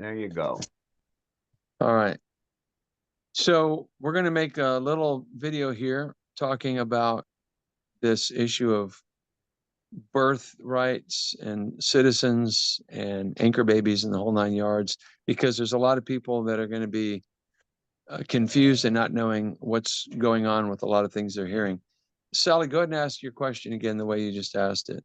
There you go. All right. So we're going to make a little video here talking about this issue of birth rights and citizens and anchor babies and the whole 9 yards, because there's a lot of people that are going to be confused and not knowing what's going on with a lot of things they're hearing. Sally, go ahead and ask your question again the way you just asked it.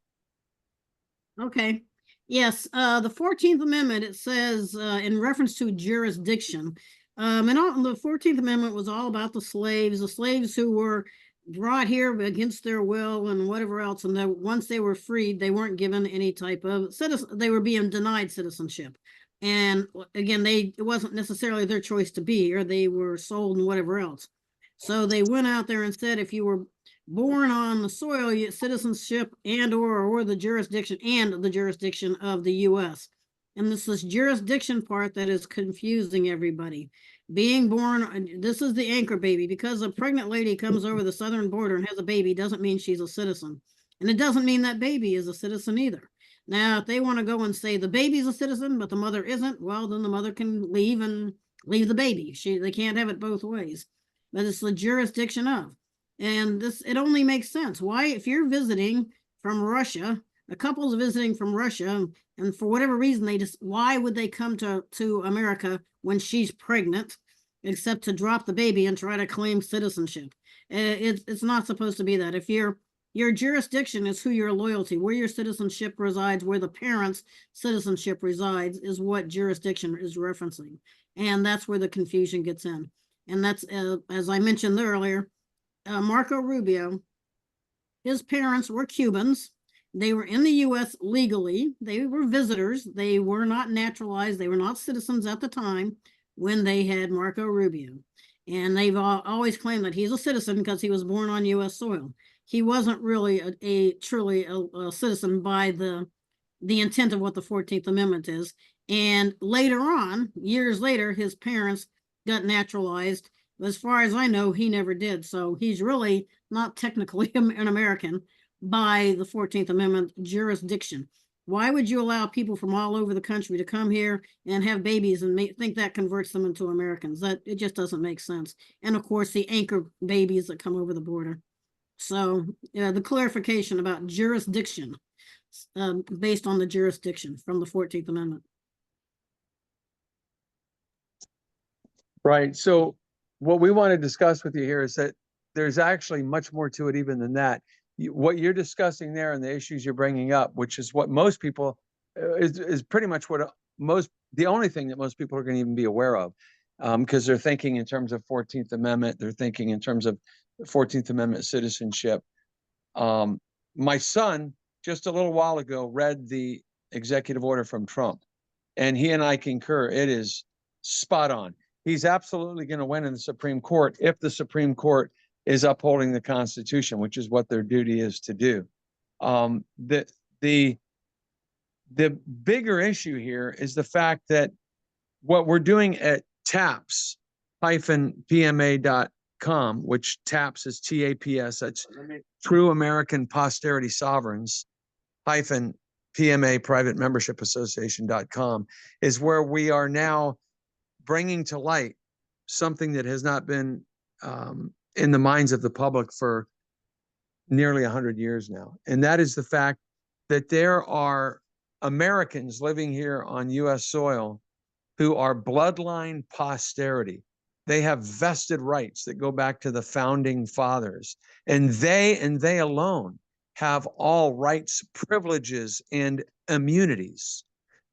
Okay. Yes, the 14th Amendment, it says in reference to jurisdiction, and the 14th Amendment was all about the slaves who were brought here against their will and whatever else. And then once they were freed, they weren't given any type of citizen, they were being denied citizenship. And again, it wasn't necessarily their choice to be here. They were sold and whatever else. So they went out there and said, if you were born on the soil, citizenship and or the jurisdiction of the U.S. And this is jurisdiction part that is confusing everybody. Being born, this is the anchor baby, because a pregnant lady comes over the southern border and has a baby doesn't mean she's a citizen. And it doesn't mean that baby is a citizen either. Now, if they want to go and say the baby's a citizen, but the mother isn't, well, then the mother can leave the baby. They can't have it both ways. But it's the jurisdiction of. And it only makes sense. Why, if you're visiting from Russia, a couple's visiting from Russia, and for whatever reason, why would they come to America when she's pregnant, except to drop the baby and try to claim citizenship? It's not supposed to be that. If your jurisdiction is who your loyalty, where your citizenship resides, where the parents' citizenship resides, is what jurisdiction is referencing. And that's where the confusion gets in. And that's, as I mentioned earlier, Marco Rubio, his parents were Cubans. They were in the U.S. legally. They were visitors. They were not naturalized. They were not citizens at the time when they had Marco Rubio. And they've always claimed that he's a citizen because he was born on U.S. soil. He wasn't really truly a citizen by the intent of what the 14th Amendment is. And later on, years later, his parents got naturalized. As far as I know, he never did. So he's really not technically an American by the 14th Amendment jurisdiction. Why would you allow people from all over the country to come here and have babies and think that converts them into Americans? It just doesn't make sense. And of course, the anchor babies that come over the border. So the clarification about jurisdiction based on the jurisdiction from the 14th Amendment. Right. So what we want to discuss with you here is that there's actually much more to it even than that. What you're discussing there and the issues you're bringing up, which is what most people is pretty much what the only thing that most people are going to even be aware of, because they're thinking in terms of 14th Amendment. They're thinking in terms of 14th Amendment citizenship. My son just a little while ago read the executive order from Trump, and he and I concur. It is spot on. He's absolutely going to win in the Supreme Court if the Supreme Court is upholding the Constitution, which is what their duty is to do. The bigger issue here is the fact that what we're doing at TAPS-PMA.com, which TAPS is TAPS, that's True American Posterity Sovereigns, -PMA Private Membership Association.com, is where we are now bringing to light something that has not been in the minds of the public for nearly 100 years now. And that is the fact that there are Americans living here on U.S. soil who are bloodline posterity. They have vested rights that go back to the founding fathers, and they alone have all rights, privileges, and immunities.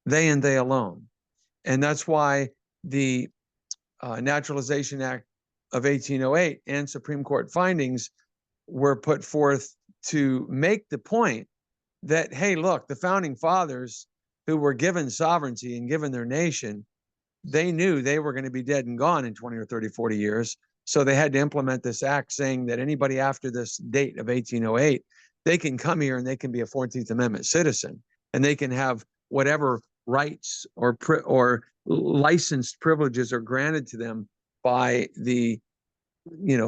They and they alone. And that's why the Naturalization Act of 1808 and Supreme Court findings were put forth to make the point that, hey, look, the founding fathers who were given sovereignty and given their nation, they knew they were going to be dead and gone in 20 or 30, 40 years. So they had to implement this act saying that anybody after this date of 1808, they can come here and they can be a 14th Amendment citizen, and they can have whatever rights or licensed privileges are granted to them by the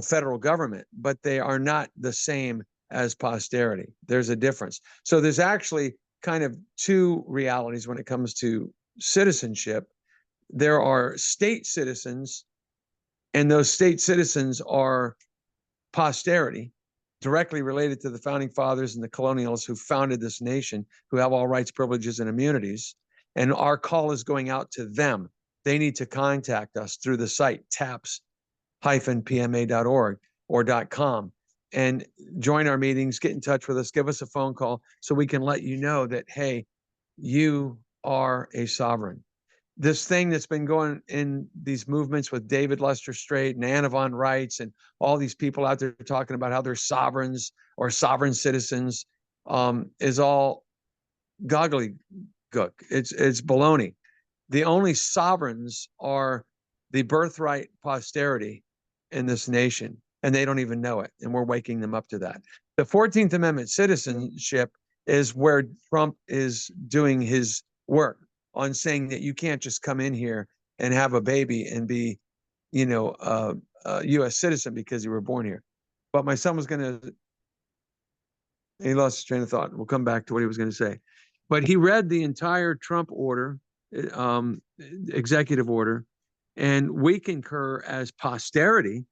federal government, but they are not the same as posterity. There's a difference. So there's actually kind of two realities when it comes to citizenship. there are state citizens, and those state citizens are posterity, directly related to the founding fathers and the colonials who founded this nation, who have all rights, privileges, and immunities. And our call is going out to them. They need to contact us through the site taps-pma.org or .com and join our meetings, get in touch with us, give us a phone call so we can let you know that, hey, you are a sovereign. This thing that's been going in these movements with David Lester Straight and Anna von Reitz and all these people out there talking about how they're sovereigns or sovereign citizens is all goggly gook. It's baloney. The only sovereigns are the birthright posterity in this nation, and they don't even know it. And we're waking them up to that. The 14th Amendment citizenship is where Trump is doing his work on saying that you can't just come in here and have a baby and be, a U.S. citizen because you were born here. But my son was he lost his train of thought. We'll come back to what he was going to say. But he read the entire Trump order, executive order, and we concur as posterity,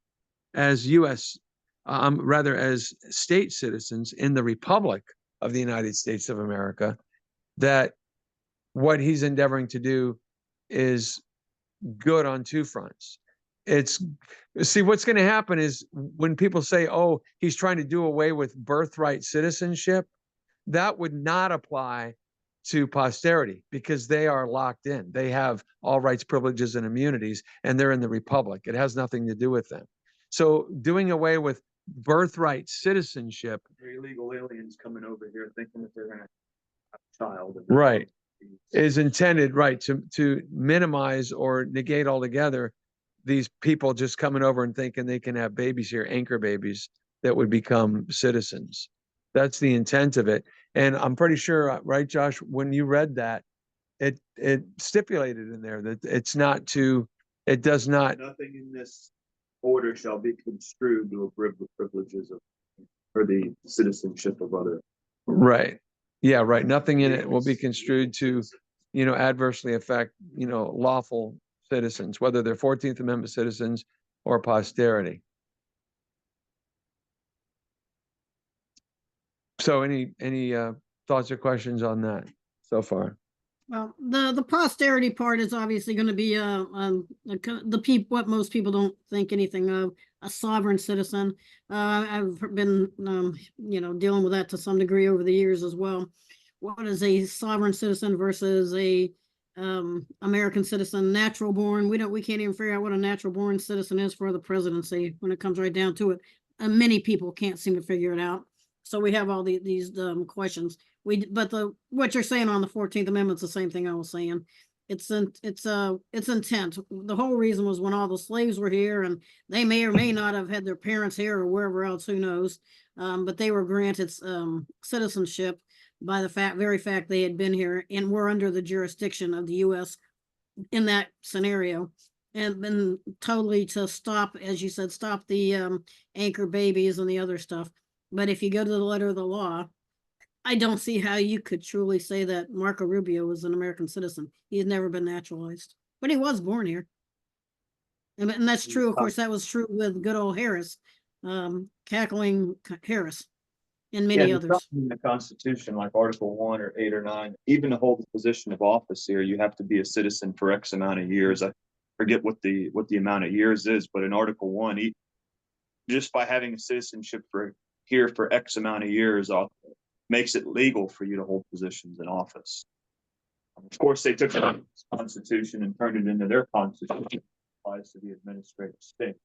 as U.S., rather as state citizens in the Republic of the United States of America, that what he's endeavoring to do is good on two fronts. See, what's going to happen is when people say, oh, he's trying to do away with birthright citizenship, that would not apply to posterity because they are locked in. They have all rights, privileges, and immunities, and they're in the Republic. It has nothing to do with them. So doing away with birthright citizenship. Illegal aliens coming over here thinking that they're going to have a child. Right. Is intended, right, to minimize or negate altogether these people just coming over and thinking they can have babies here, anchor babies that would become citizens. That's the intent of it. And I'm pretty sure, right, Josh, when you read that, it stipulated in there that it does not. Nothing in this order shall be construed to abridge the privileges of or the citizenship of other. Right. Yeah, right. Nothing in it will be construed to, adversely affect, lawful citizens, whether they're 14th Amendment citizens or posterity. So any thoughts or questions on that so far? Well, the posterity part is obviously going to be the people, what most people don't think anything of, a sovereign citizen. I've been dealing with that to some degree over the years as well. What is a sovereign citizen versus a American citizen, natural born? We can't even figure out what a natural born citizen is for the presidency when it comes right down to it. And many people can't seem to figure it out. So we have all these questions. What you're saying on the 14th Amendment is the same thing I was saying. It's intent. The whole reason was when all the slaves were here, and they may or may not have had their parents here or wherever else, who knows. But they were granted citizenship by the very fact they had been here and were under the jurisdiction of the U.S. in that scenario, and been totally to stop, as you said, stop the anchor babies and the other stuff. But if you go to the letter of the law, I don't see how you could truly say that Marco Rubio was an American citizen. He's never been naturalized, but he was born here. And that's true. Of course, that was true with good old Harris, cackling Harris, and many others. In the Constitution, like Article 1 or 8 or 9, even to hold the position of office here, you have to be a citizen for X amount of years. I forget what the amount of years is, but in Article 1, just by having a citizenship here for X amount of years makes it legal for you to hold positions in office. Of course, they took the Constitution and turned it into their Constitution. It applies to the administrative state.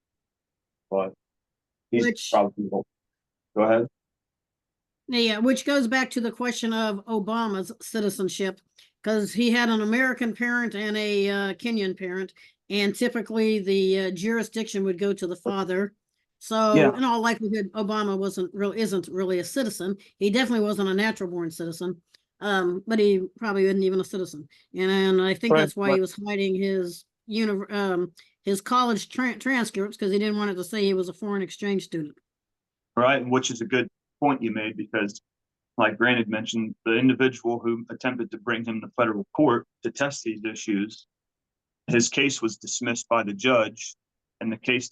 But probably go ahead. Yeah, which goes back to the question of Obama's citizenship, because he had an American parent and a Kenyan parent, and typically the jurisdiction would go to the father. So in all likelihood, Obama isn't really a citizen. He definitely wasn't a natural born citizen, but he probably isn't even a citizen. And I think that's why he was hiding his college transcripts, because he didn't want it to say he was a foreign exchange student. Right, which is a good point you made, because like Grant had mentioned, the individual who attempted to bring him to federal court to test these issues his case was dismissed by the judge, and the judge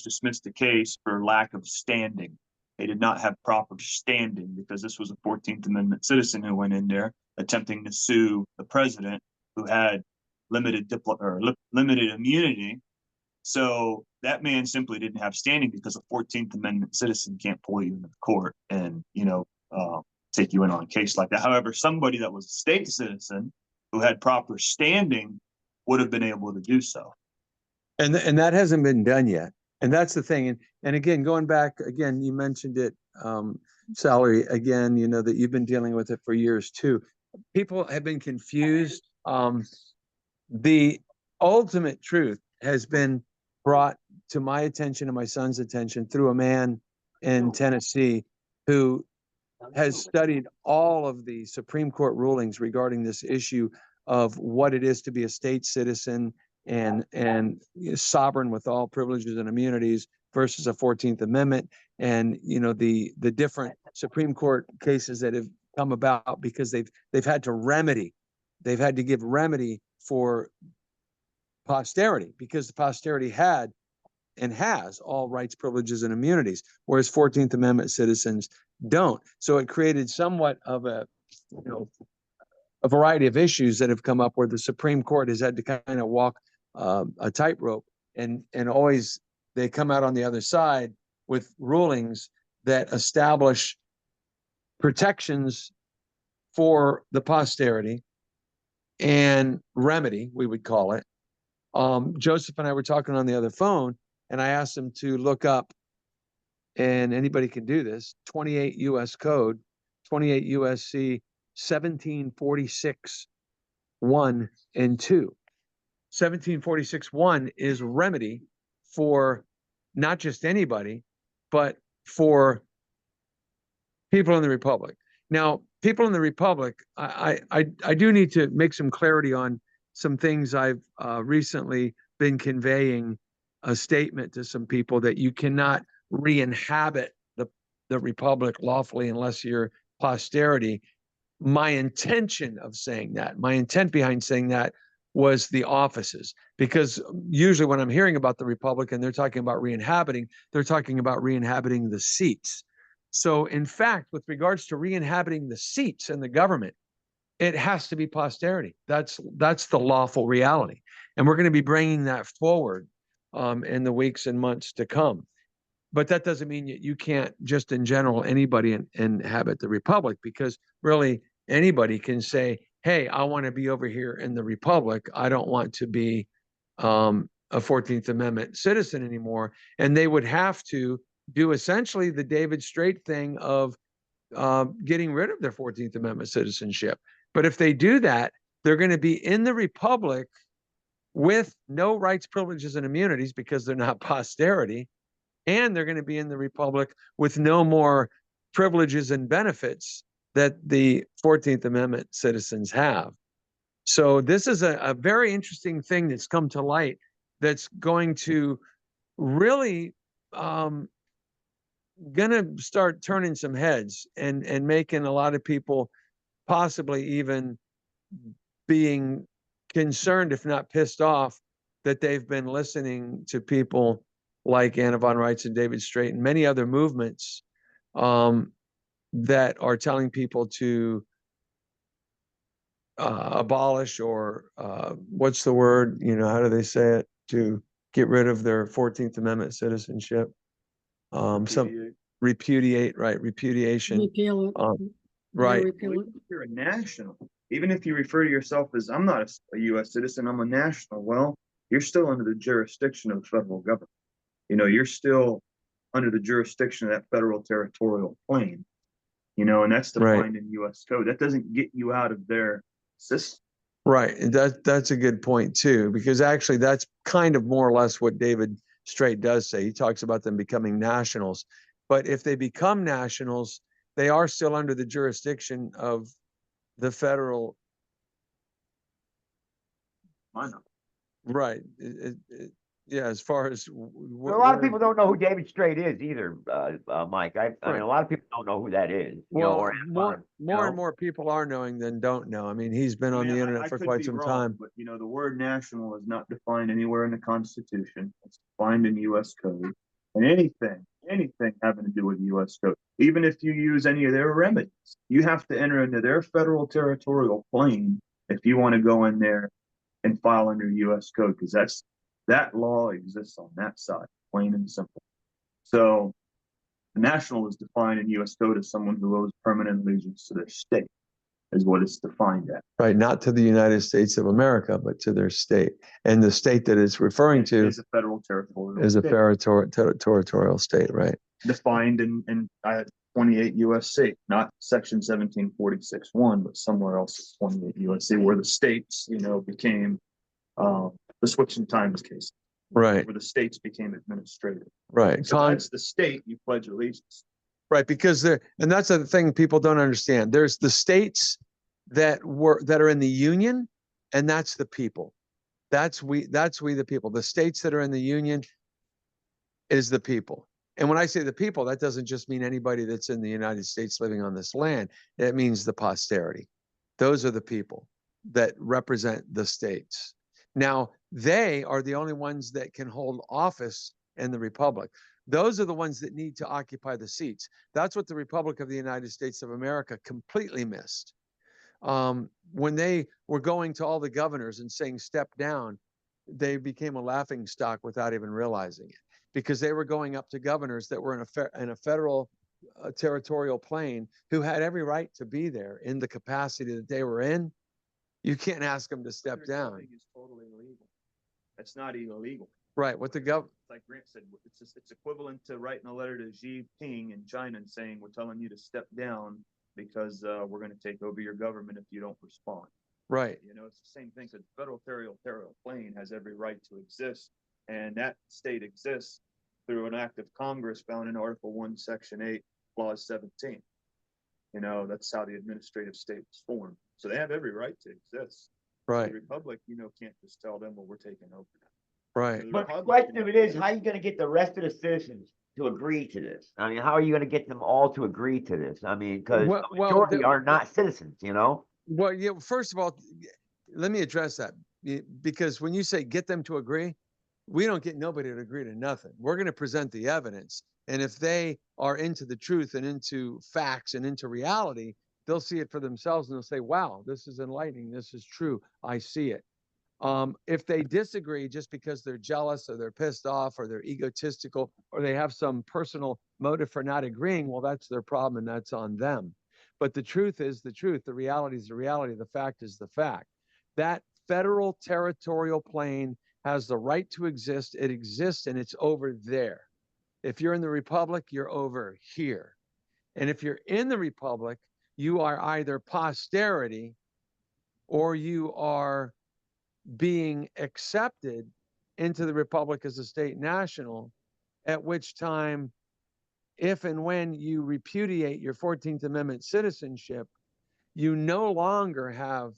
dismissed the case for lack of standing. They did not have proper standing because this was a 14th Amendment citizen who went in there attempting to sue the president, who had limited immunity. So that man simply didn't have standing because a 14th Amendment citizen can't pull you into the court and, take you in on a case like that. However, somebody that was a state citizen who had proper standing would have been able to do so. And that hasn't been done yet. And that's the thing. And again, going back again, you mentioned it, Salary, again, that you've been dealing with it for years too. People have been confused. The ultimate truth has been brought to my attention and my son's attention through a man in Tennessee who has studied all of the Supreme Court rulings regarding this issue of what it is to be a state citizen and sovereign with all privileges and immunities versus a 14th Amendment, and the different Supreme Court cases that have come about because they've had to give remedy for posterity, because the posterity had and has all rights, privileges, and immunities, whereas 14th Amendment citizens don't. So it created somewhat of a variety of issues that have come up where the Supreme Court has had to kind of walk a tightrope, and always they come out on the other side with rulings that establish protections for the posterity and remedy, we would call it. Joseph and I were talking on the other phone, and I asked him to look up, and anybody can do this, 28 U.S. Code, 28 U.S.C. 1746, 1 and 2. 1746-1 is remedy for not just anybody, but for people in the Republic. Now, people in the Republic, I do need to make some clarity on some things. I've recently been conveying a statement to some people that you cannot re-inhabit the Republic lawfully unless you're posterity. My intention behind saying that was the offices, because usually when I'm hearing about the Republic and they're talking about re-inhabiting, they're talking about re-inhabiting the seats. So in fact, with regards to re-inhabiting the seats in the government, it has to be posterity. That's the lawful reality. And we're going to be bringing that forward in the weeks and months to come. But that doesn't mean you can't just in general, anybody inhabit the Republic, because really anybody can say, hey, I want to be over here in the Republic. I don't want to be a 14th Amendment citizen anymore. And they would have to do essentially the David Straight thing of getting rid of their 14th Amendment citizenship. But if they do that, they're going to be in the Republic with no rights, privileges, and immunities because they're not posterity. And they're going to be in the Republic with no more privileges and benefits that the 14th Amendment citizens have. So this is a very interesting thing that's come to light that's going to really going to start turning some heads and making a lot of people possibly even being concerned, if not pissed off, that they've been listening to people like Anna von Reitz and David Straight and many other movements that are telling people to abolish or what's the word? How do they say it? To get rid of their 14th Amendment citizenship. Some repudiate, right? Repudiation. Repeal it. Right. Repeal it. If you're a national, even if you refer to yourself as, I'm not a U.S. citizen, I'm a national, well, you're still under the jurisdiction of the federal government. You're still under the jurisdiction of that federal territorial plane, and that's defined in U.S. code. That doesn't get you out of their system. Right. And that's a good point too, because actually that's kind of more or less what David Straight does say. He talks about them becoming nationals, but if they become nationals, they are still under the jurisdiction of the federal. Why not? Right. Yeah, as far as But a lot of people don't know who David Strait is either, Mike. I mean, Right. a lot of people don't know who that is. well, or more you more and know? more people are knowing than don't know. I mean, he's been on the internet for could quite be some wrong, time. but you know, the word national is not defined anywhere in the Constitution. It's defined in U.S. code. And anything having to do with U.S. code, even if you use any of their remedies, you have to enter into their federal territorial plane if you want to go in there and file under U.S. code, because that law exists on that side, plain and simple. So the national is defined in U.S. code as someone who owes permanent allegiance to their state, is what it's defined as. Right, not to the United States of America, but to their state. And the state that it's referring to Is a federal territorial is a state, territorial state, right? defined in 28 USC, not section 1746(1), but somewhere else 28 USC, where the states, became the switching times case, Right, where the states became administrative. right. So that's the state you pledge allegiance. Right, because and that's the thing people don't understand. There's the states that are in the union, and that's the people. That's we the people. The states that are in the union is the people. And when I say the people, that doesn't just mean anybody that's in the United States living on this land. It means the posterity. Those are the people that represent the states. Now, they are the only ones that can hold office in the republic. Those are the ones that need to occupy the seats. That's what the Republic of the United States of America completely missed. When they were going to all the governors and saying, step down, they became a laughing stock without even realizing it, because they were going up to governors that were in a federal territorial plane who had every right to be there in the capacity that they were in. You can't ask them to step down. It's totally illegal. It's not illegal. Right. What the like Grant said, it's equivalent to writing a letter to Xi Jinping in China and saying, we're telling you to step down because we're going to take over your government if you don't respond. Right. It's the same thing. So the federal territorial plane has every right to exist, and that state exists through an act of Congress found in Article 1, Section 8, Clause 17. That's how the administrative state was formed. So they have every right to exist. Right. The republic, can't just tell them, well, we're taking over now. Right. But the question of it is, how are you going to get the rest of the citizens to agree to this? I mean, how are you going to get them all to agree to this? I mean, because the majority are not citizens, Well, yeah, first of all, let me address that, because when you say get them to agree, we don't get nobody to agree to nothing. We're going to present the evidence. And if they are into the truth and into facts and into reality, they'll see it for themselves and they'll say, wow, this is enlightening. This is true. I see it. If they disagree just because they're jealous or they're pissed off or they're egotistical or they have some personal motive for not agreeing, well, that's their problem and that's on them. But the truth is the truth. The reality is the reality. The fact is the fact. That federal territorial plane has the right to exist. It exists and it's over there. If you're in the Republic, you're over here. And if you're in the Republic, you are either posterity or you are being accepted into the Republic as a state national, at which time, if and when you repudiate your 14th Amendment citizenship, you no longer have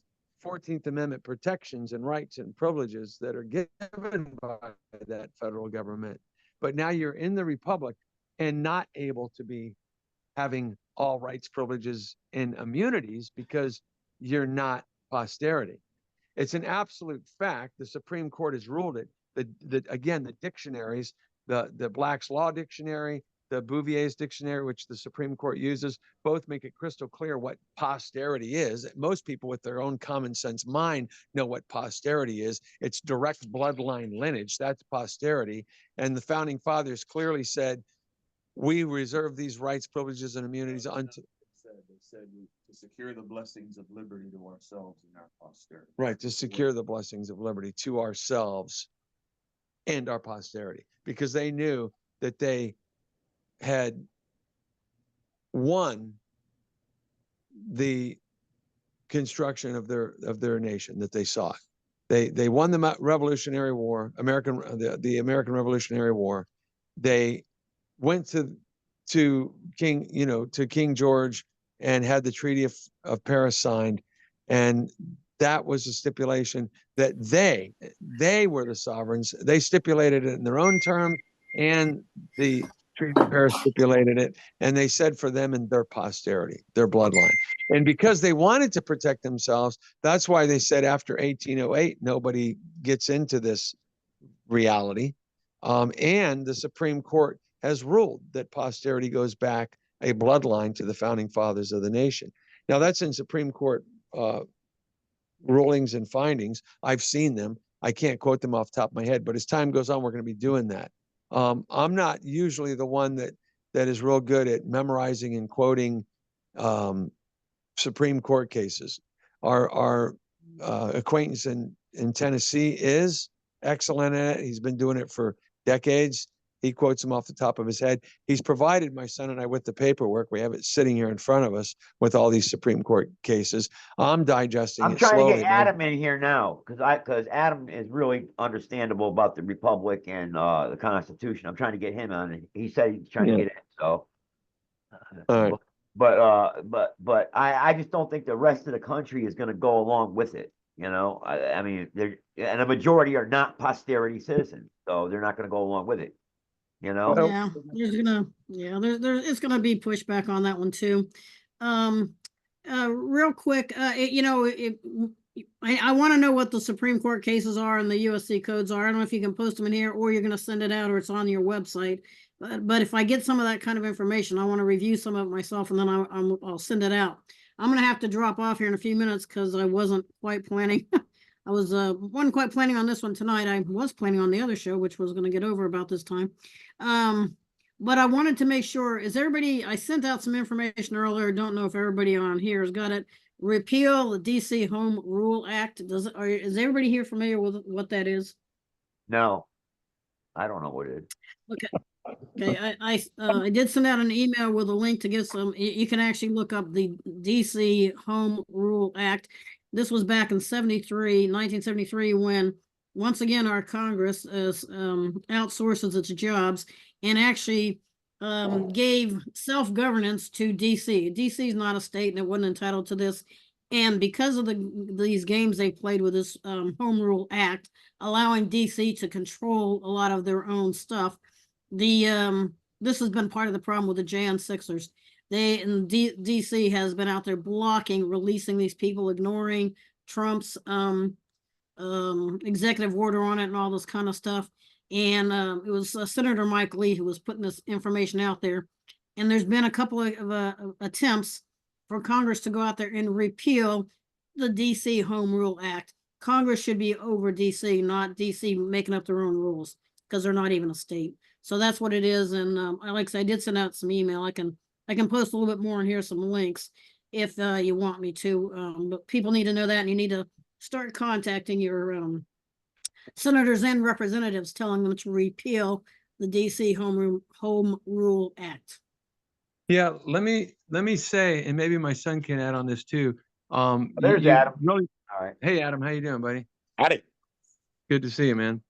14th Amendment protections and rights and privileges that are given by that federal government. But now you're in the Republic and not able to be having all rights, privileges, and immunities because you're not posterity. It's an absolute fact. The Supreme Court has ruled it. Again, the dictionaries, the Black's Law Dictionary, the Bouvier's Dictionary, which the Supreme Court uses, both make it crystal clear what posterity is. Most people with their own common sense mind know what posterity is. It's direct bloodline lineage. That's posterity. And the founding fathers clearly said, we reserve these rights, privileges, and immunities unto. They said to secure the blessings of liberty to ourselves and our posterity. Right, to secure the blessings of liberty to ourselves and our posterity, because they knew that they had won the construction of their nation, that they sought. They won the Revolutionary War, the American Revolutionary War. They went to King George and had the Treaty of Paris signed, and that was a stipulation that they were the sovereigns. They stipulated it in their own terms, and the Treaty of Paris stipulated it, and they said for them and their posterity, their bloodline. And because they wanted to protect themselves, that's why they said after 1808, nobody gets into this reality. And the Supreme Court has ruled that posterity goes back a bloodline to the founding fathers of the nation. Now, that's in Supreme Court rulings and findings. I've seen them. I can't quote them off the top of my head, but as time goes on, we're going to be doing that. I'm not usually the one that is real good at memorizing and quoting Supreme Court cases. Our acquaintance in Tennessee is excellent at it. He's been doing it for decades. He quotes them off the top of his head. He's provided my son and I with the paperwork. We have it sitting here in front of us with all these Supreme Court cases. I'm digesting it slowly. I'm trying to get Adam in here now because Adam is really understandable about the Republic and the Constitution. I'm trying to get him on, and he said he's trying to get in. So, all right. But I just don't think the rest of the country is going to go along with it. You know, I mean, and a majority are not posterity citizens, so they're not going to go along with it. You know, yeah, it's gonna be pushback on that one too. Real quick, I want to know what the Supreme Court cases are and the USC codes are. I don't know if you can post them in here or you're going to send it out or it's on your website. But if I get some of that kind of information, I want to review some of it myself and then I'll send it out. I'm going to have to drop off here in a few minutes because I wasn't quite planning. I wasn't quite planning on this one tonight. I was planning on the other show, which was going to get over about this time. But I wanted to make sure, I sent out some information earlier. Don't know if everybody on here has got it. Repeal the DC Home Rule Act. Is everybody here familiar with what that is? No, I don't know what it is. Okay, I did send out an email with a link to get some. You can actually look up the DC Home Rule Act. This was back in 1973, when once again our Congress outsources its jobs and actually gave self-governance to DC. DC is not a state and it wasn't entitled to this. And because of these games they played with this Home Rule Act, allowing DC to control a lot of their own stuff, this has been part of the problem with the Jan 6ers. DC has been out there blocking releasing these people, ignoring Trump's executive order on it and all this kind of stuff. And it was Senator Mike Lee who was putting this information out there. And there's been a couple of attempts for Congress to go out there and repeal the DC Home Rule Act. Congress should be over DC, not DC making up their own rules, because they're not even a state. So that's what it is. And like I said, I did send out some email. I can post a little bit more and here's some links if you want me to. But people need to know that, and you need to start contacting your senators and representatives, telling them to repeal the DC Home Rule Act. Yeah, let me say, and maybe my son can add on this too. There's Adam. Really, all right. Hey, Adam, how you doing, buddy? Howdy. Good to see you, man.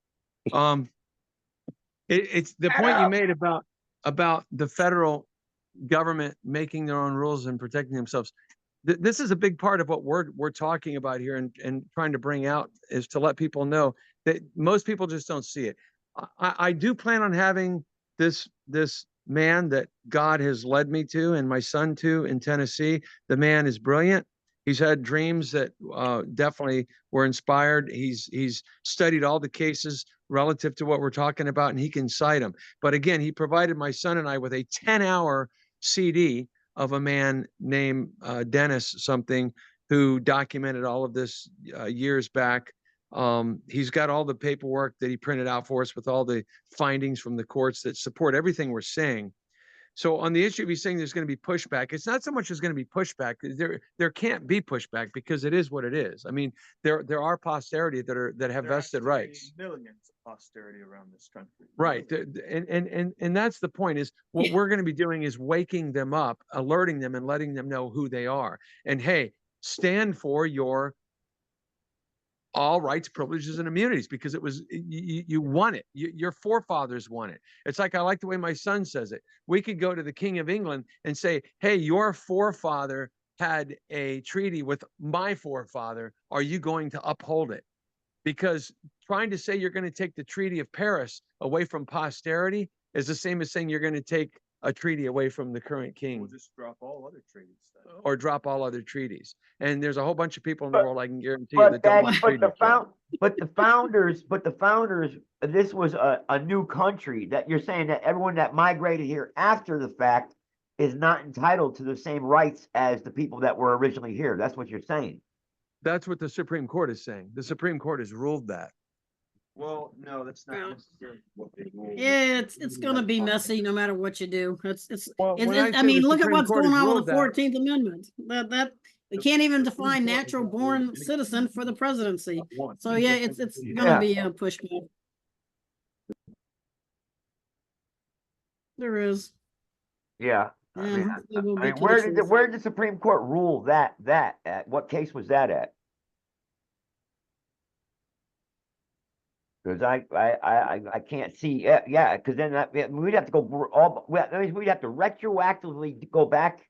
It's the point you made about the federal government making their own rules and protecting themselves. This is a big part of what we're talking about here and trying to bring out, is to let people know that most people just don't see it. I do plan on having this man that God has led me to and my son to in Tennessee. The man is brilliant. He's had dreams that definitely were inspired. He's studied all the cases relative to what we're talking about, and he can cite them. But again, he provided my son and I with a 10-hour CD of a man named Dennis something, who documented all of this years back. He's got all the paperwork that he printed out for us with all the findings from the courts that support everything we're saying. So on the issue of he's saying there's going to be pushback, it's not so much as going to be pushback. There can't be pushback because it is what it is. I mean, there are posterity that have vested rights. Millions of posterity around this country. Right, and that's the point. Is what we're going to be doing is waking them up, alerting them, and letting them know who they are. And hey, stand for your all rights, privileges, and immunities, because it was you won it. Your forefathers won it. It's like, I like the way my son says it. We could go to the King of England and say, hey, your forefather had a treaty with my forefather, are you going to uphold it? Because trying to say you're going to take the Treaty of Paris away from posterity is the same as saying you're going to take a treaty away from the current king. We'll just drop all other treaties then. Or drop all other treaties. And there's a whole bunch of people in the But- world, I can guarantee you, that don't want treaties. But the founders, this was a new country that you're saying that everyone that migrated here after the fact is not entitled to the same rights as the people that were originally here. That's what you're saying. That's what the Supreme Court is saying. The Supreme Court has ruled that. Well, no, that's Well, not necessarily what they ruled. Yeah, it's gonna be messy no matter what you do. Well, I mean, look at what's going on with the 14th Amendment. That we can't even define natural born citizen for the presidency. So yeah, it's gonna Yeah. be a pushback. There is. Yeah. I Yeah, mean, hopefully we'll I get mean, to where the did the truth. Supreme Court rule that at? What case was that at? Because I can't see, yeah, because then we'd have to go that means we'd have to retroactively go back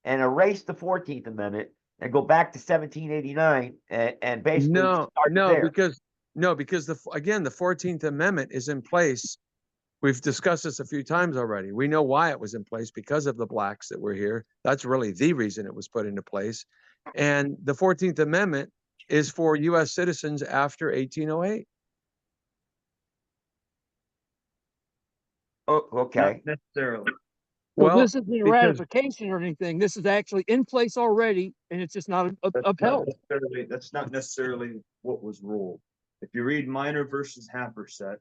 and erase the 14th Amendment and go back to 1789 and basically No, start no, there. because again, the 14th Amendment is in place. We've discussed this a few times already. We know why it was in place, because of the blacks that were here. That's really the reason it was put into place. And the 14th Amendment is for US citizens after 1808. Oh, okay. Not necessarily. So Well, this isn't a because- ratification or anything. This is actually in place already, and it's just not upheld. That's not necessarily what was ruled. If you read Minor versus Happersett,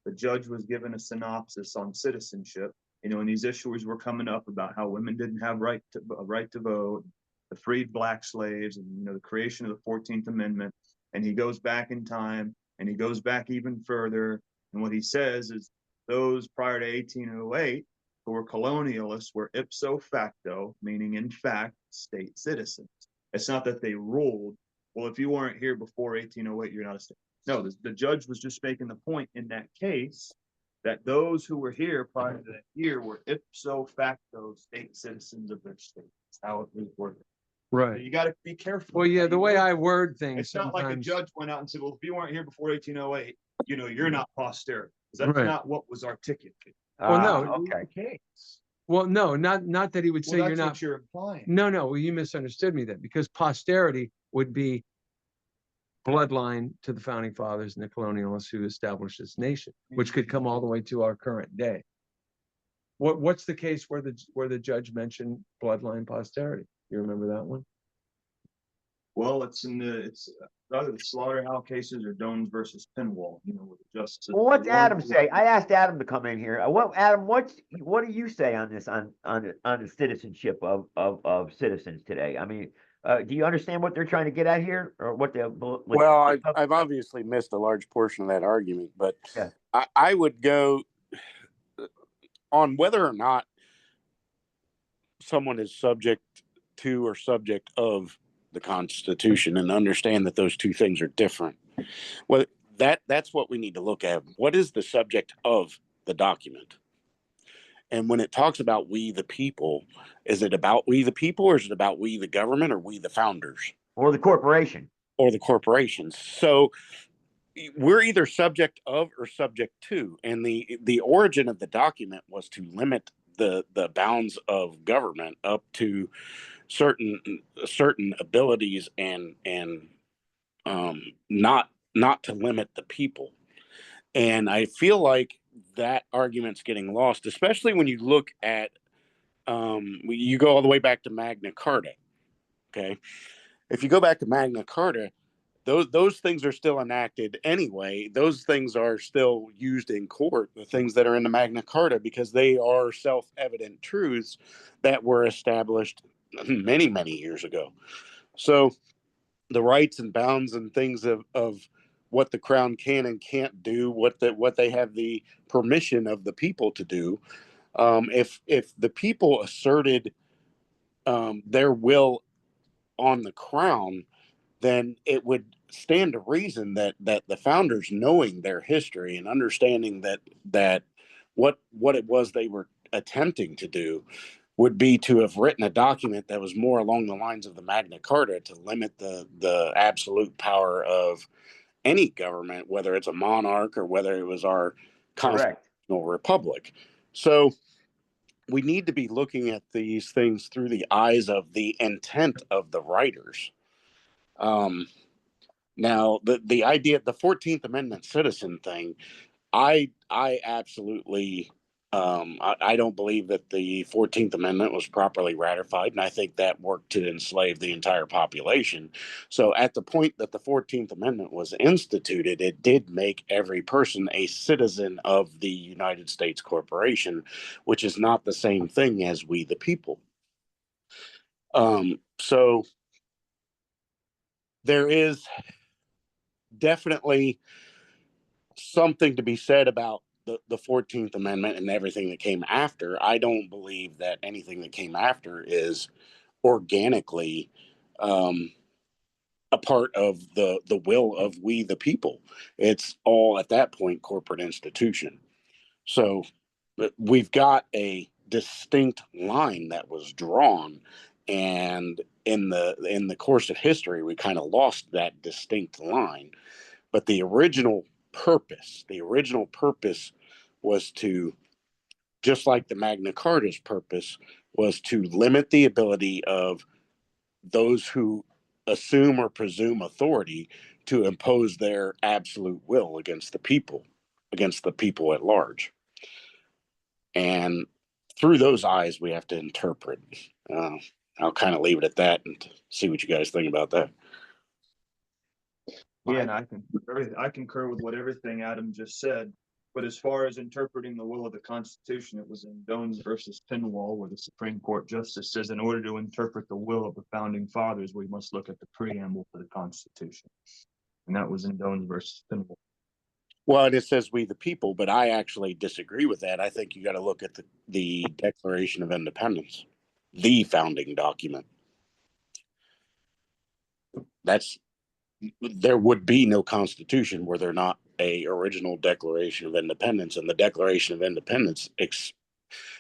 the judge was given a synopsis on citizenship. You know, and these issues were coming up about how women didn't have a right to vote, the freed black slaves, and you know the creation of the 14th Amendment. And he goes back in time, and he goes back even further. And what he says is those prior to 1808 who were colonialists were ipso facto, meaning in fact, state citizens. It's not that they ruled, well, if you weren't here before 1808, you're not a state. No, the judge was just making the point in that case that those who were here prior to that year were ipso facto state citizens of their state. That's how it was worded. So Right. you got to be careful. Well, yeah, the way I word things It's not like a sometimes. judge went out and said, well, if you weren't here before 1808, you know, you're not posterity. 'Cause that's Right. not what was articulated. Well, no. Okay. Case. Well, no, not that he would say Well, you're that's not. what you're implying. No, well, you misunderstood me then, because posterity would be bloodline to the founding fathers and the colonialists who established this nation, which could come all the way to our current day. What's the case where the judge mentioned bloodline posterity? You remember that one? Well, it's either the Slaughterhouse cases or Dones versus Pinwall, you know, with the justice. Well, what's Adam say? I asked Adam to come in here. Adam, what do you say on this on the citizenship of citizens today? I mean, do you understand what they're trying to get at here, or what they? Well, I've obviously missed a large portion of that argument, but Yeah. I would go on whether or not someone is subject to or subject of the Constitution, and understand that those two things are different. Well, that's what we need to look at. What is the subject of the document? And when it talks about we the people, is it about we the people, or is it about we the government, or we the founders, Or the corporation? or the corporations? So we're either subject of or subject to, and the origin of the document was to limit the bounds of government up to certain abilities, and not to limit the people. And I feel like that argument's getting lost, especially when you look at you go all the way back to Magna Carta. Okay, if you go back to Magna Carta, those things are still enacted anyway. Those things are still used in court, the things that are in the Magna Carta, because they are self-evident truths that were established many, many years ago. So the rights and bounds and things of what the crown can and can't do, what they have the permission of the people to do. If the people asserted their will on the crown, then it would stand to reason that the founders, knowing their history and understanding that what it was they were attempting to do, would be to have written a document that was more along the lines of the Magna Carta to limit the absolute power of any government, whether it's a monarch or whether it was our Correct. constitutional republic. So we need to be looking at these things through the eyes of the intent of the writers. Now, the idea, the 14th Amendment citizen thing, I absolutely, I don't believe that the 14th Amendment was properly ratified, and I think that worked to enslave the entire population. So at the point that the 14th Amendment was instituted, it did make every person a citizen of the United States Corporation, which is not the same thing as we the people. So there is definitely something to be said about the 14th Amendment and everything that came after. I don't believe that anything that came after is organically a part of the will of we the people. It's all at that point corporate institution. So we've got a distinct line that was drawn, and in the course of history we kind of lost that distinct line. But the original purpose was to, just like the Magna Carta's purpose, was to limit the ability of those who assume or presume authority to impose their absolute will against the people at large. And through those eyes, we have to interpret. I'll kind of leave it at that and see what you guys think about that. Yeah, and I concur with what everything Adam just said. But as far as interpreting the will of the Constitution, it was in Dones versus Pinwall, where the Supreme Court justice says, in order to interpret the will of the founding fathers, we must look at the preamble to the Constitution. And that was in Dones versus Pinwall. Well, and it says we the people, but I actually disagree with that. I think you got to look at the Declaration of Independence, the founding document. There would be no Constitution were there not a original Declaration of Independence, and the Declaration of Independence.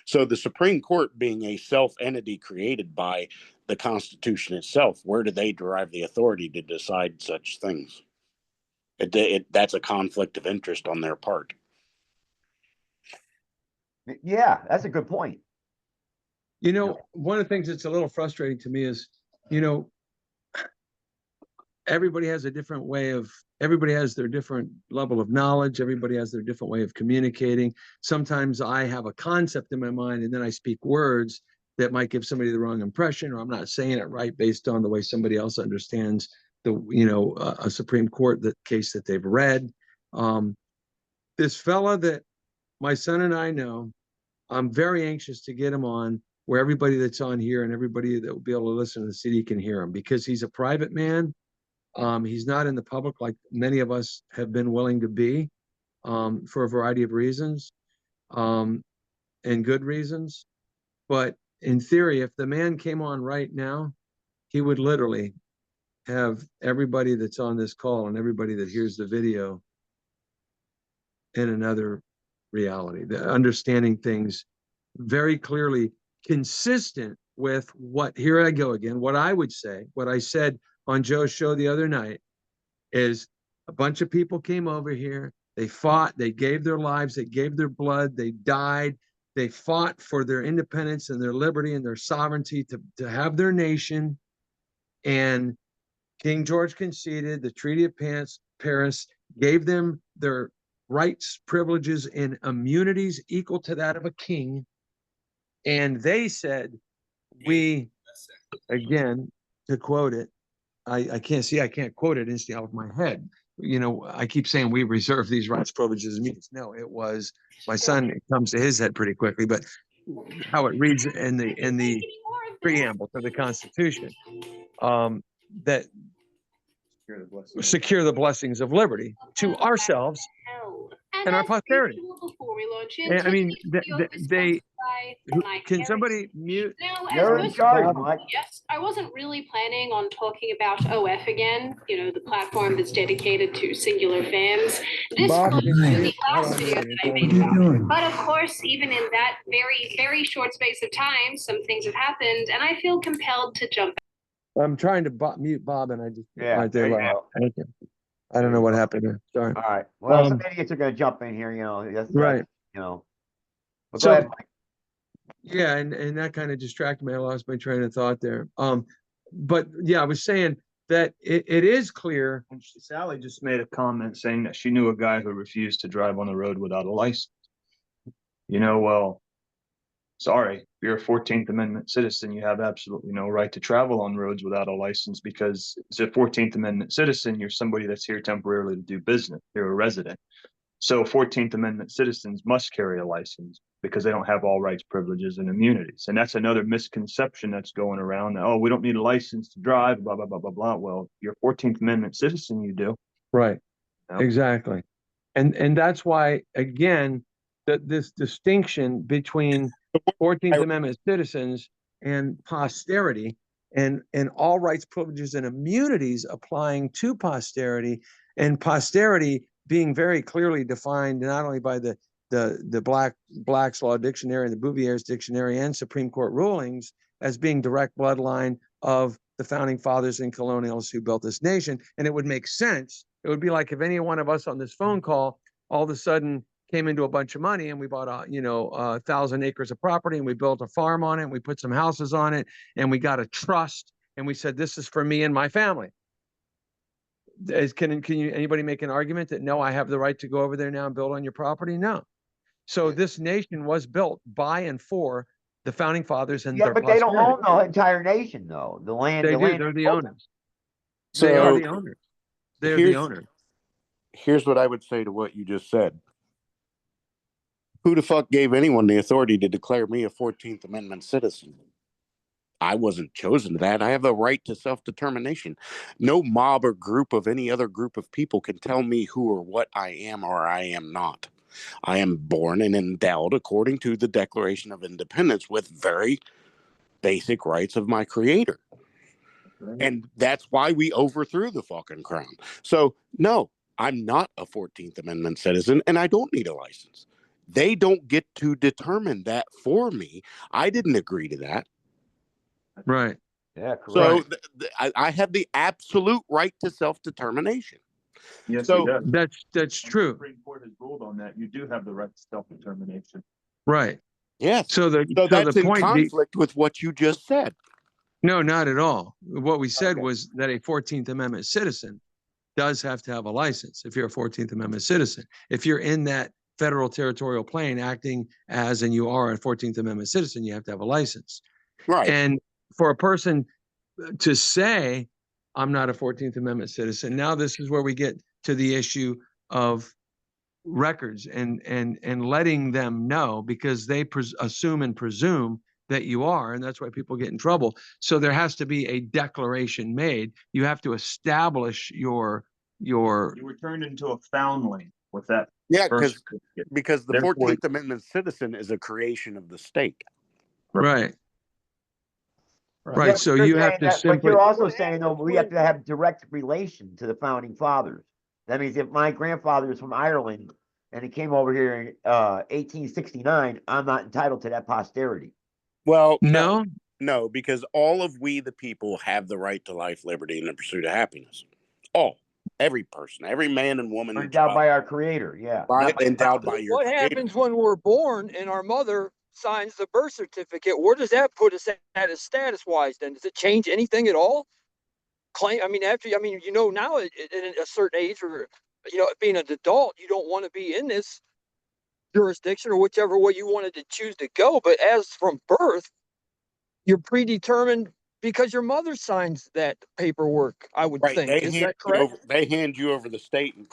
So the Supreme Court being a self-entity created by the Constitution itself, where do they derive the authority to decide such things? That's a conflict of interest on their part. Yeah, that's a good point. You know, one of the things that's a little frustrating to me is, you know, everybody has a different way of, everybody has their different level of knowledge. Everybody has their different way of communicating. Sometimes I have a concept in my mind and then I speak words that might give somebody the wrong impression, or I'm not saying it right based on the way somebody else understands a Supreme Court case that they've read. This fella that my son and I know, I'm very anxious to get him on where everybody that's on here and everybody that will be able to listen to the CD can hear him, because he's a private man. He's not in the public like many of us have been willing to be, for a variety of reasons, and good reasons. But in theory, if the man came on right now, he would literally have everybody that's on this call and everybody that hears the video in another reality, understanding things very clearly, consistent with what, here I go again, what I would say, what I said on Joe's show the other night, is a bunch of people came over here, they fought, they gave their lives, they gave their blood, they died, they fought for their independence and their liberty and their sovereignty to have their nation. And King George conceded, the Treaty of Paris gave them their rights, privileges, and immunities equal to that of a king. And they said, we, again, to quote it, I can't quote it instantly out of my head. You know, I keep saying we reserve these rights, privileges, and immunities. No, it was my son. It comes to his head pretty quickly, but how it reads in the preamble to the Constitution, that secure the blessings of liberty to ourselves and our posterity. And, I mean, clarify Who- my Can parents. somebody mute? Now, You're in most charge, people- Mike. Yes, I wasn't really planning on talking about OF again, you know, the platform that's dedicated to singular fans. This Bob, was can you- the hold last on a video minute, that I hold made on. about it. But of course, even in that very, very short space of time, some things have happened, and I feel compelled to jump. I'm trying to mute Bob and I just, Yeah, right there. there you right. go. Thank you. I don't know what happened there. Sorry. All right. Well, some Um, idiots are gonna jump in here, you know, that's, Right. you know. But So- go ahead, Mike. Yeah, and that kind of distracted me. I lost my train of thought there. But yeah, I was saying that it is clear. And Sally just made a comment saying that she knew a guy who refused to drive on the road without a license. You know, well, sorry, if you're a 14th Amendment citizen, you have absolutely no right to travel on roads without a license because as a 14th Amendment citizen, you're somebody that's here temporarily to do business. You're a resident. So 14th Amendment citizens must carry a license because they don't have all rights, privileges, and immunities. And that's another misconception that's going around. Oh, we don't need a license to drive, blah, blah, blah, blah, blah. Well, you're a 14th Amendment citizen, you do. Right. Yeah. Exactly. And that's why, again, that this distinction between 14th Amendment citizens and posterity and all rights, privileges, and immunities applying to posterity, and posterity being very clearly defined not only by the Black's Law Dictionary and the Bouvier's Dictionary and Supreme Court rulings as being direct bloodline of the founding fathers and colonials who built this nation. And it would make sense. It would be like if any one of us on this phone call all of a sudden came into a bunch of money and we bought 1,000 acres of property and we built a farm on it and we put some houses on it and we got a trust and we said, this is for me and my family. Can anybody make an argument that no, I have the right to go over there now and build on your property? No. So this nation was built by and for the founding fathers and Yeah, their but they don't posterity. own the entire nation, though. The land, They the do. land. They're the owners. So They are the owners. They're the here's- owners. Here's what I would say to what you just said. Who the fuck gave anyone the authority to declare me a 14th Amendment citizen? I wasn't chosen to that. I have the right to self-determination. No mob or group of any other group of people can tell me who or what I am or I am not. I am born and endowed according to the Declaration of Independence with very basic rights of my creator. And that's why we overthrew the fucking crown. So, no, I'm not a 14th Amendment citizen and I don't need a license. They don't get to determine that for me. I didn't agree to that. Right. Yeah, correct. So I have the absolute right to self-determination. Yes, So- he does. That's And the true. Supreme Court has ruled on that. You do have the right to self-determination. Right. Yes. So So that's the in point conflict with what you just said. no, not at all. What we said Okay. was that a 14th Amendment citizen does have to have a license if you're a 14th Amendment citizen. If you're in that federal territorial plane acting as, and you are a 14th Amendment citizen, you have to have a license. Right. And for a person to say, I'm not a 14th Amendment citizen, now this is where we get to the issue of records and letting them know, because they assume and presume that you are, and that's why people get in trouble. So there has to be a declaration made. You have to establish your You were turned into a foundling with that Yeah, birth certificate. because the Therefore- 14th Amendment citizen is a creation of the state. right. Yeah, Right. but So you're you have saying to that- simply, But you're also saying, though, we have to have direct relation to the founding fathers. That means if my grandfather is from Ireland and he came over here in 1869, I'm not entitled to that posterity. Well, no, because all of we, the people, have the right to life, liberty, and the pursuit of happiness. All, every person, every man and woman, and Endowed child, by our creator, yeah. endowed by your What creator. happens when we're born and our mother signs the birth certificate? Where does that put us at as status wise then? Does it change anything at all? Now at a certain age, or, being an adult, you don't want to be in this jurisdiction or whichever way you wanted to choose to go. But as from birth, you're predetermined because your mother signs that paperwork, I would Right. think. They Is hand that you correct? over, they hand you over the state and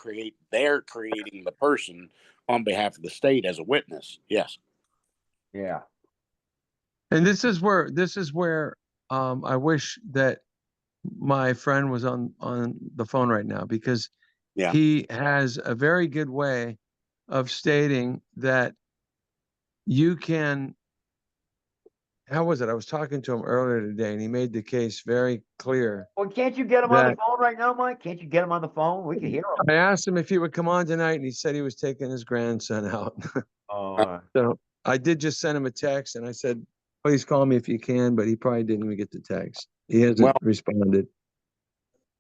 they're creating the person on behalf of the state as a witness. Yes. Yeah. and this is where I wish that my friend was on the phone right now, because Yeah. he has a very good way of stating that you can how was it? I was talking to him earlier today and he made the case very clear. Well, can't you get him on the That- phone right now, Mike? Can't you get him on the phone? We can hear him. I asked him if he would come on tonight and he said he was taking his grandson out. Oh, So I did just send him a text and I said, please call me if you can, but he probably didn't even get the text. He hasn't Well- responded.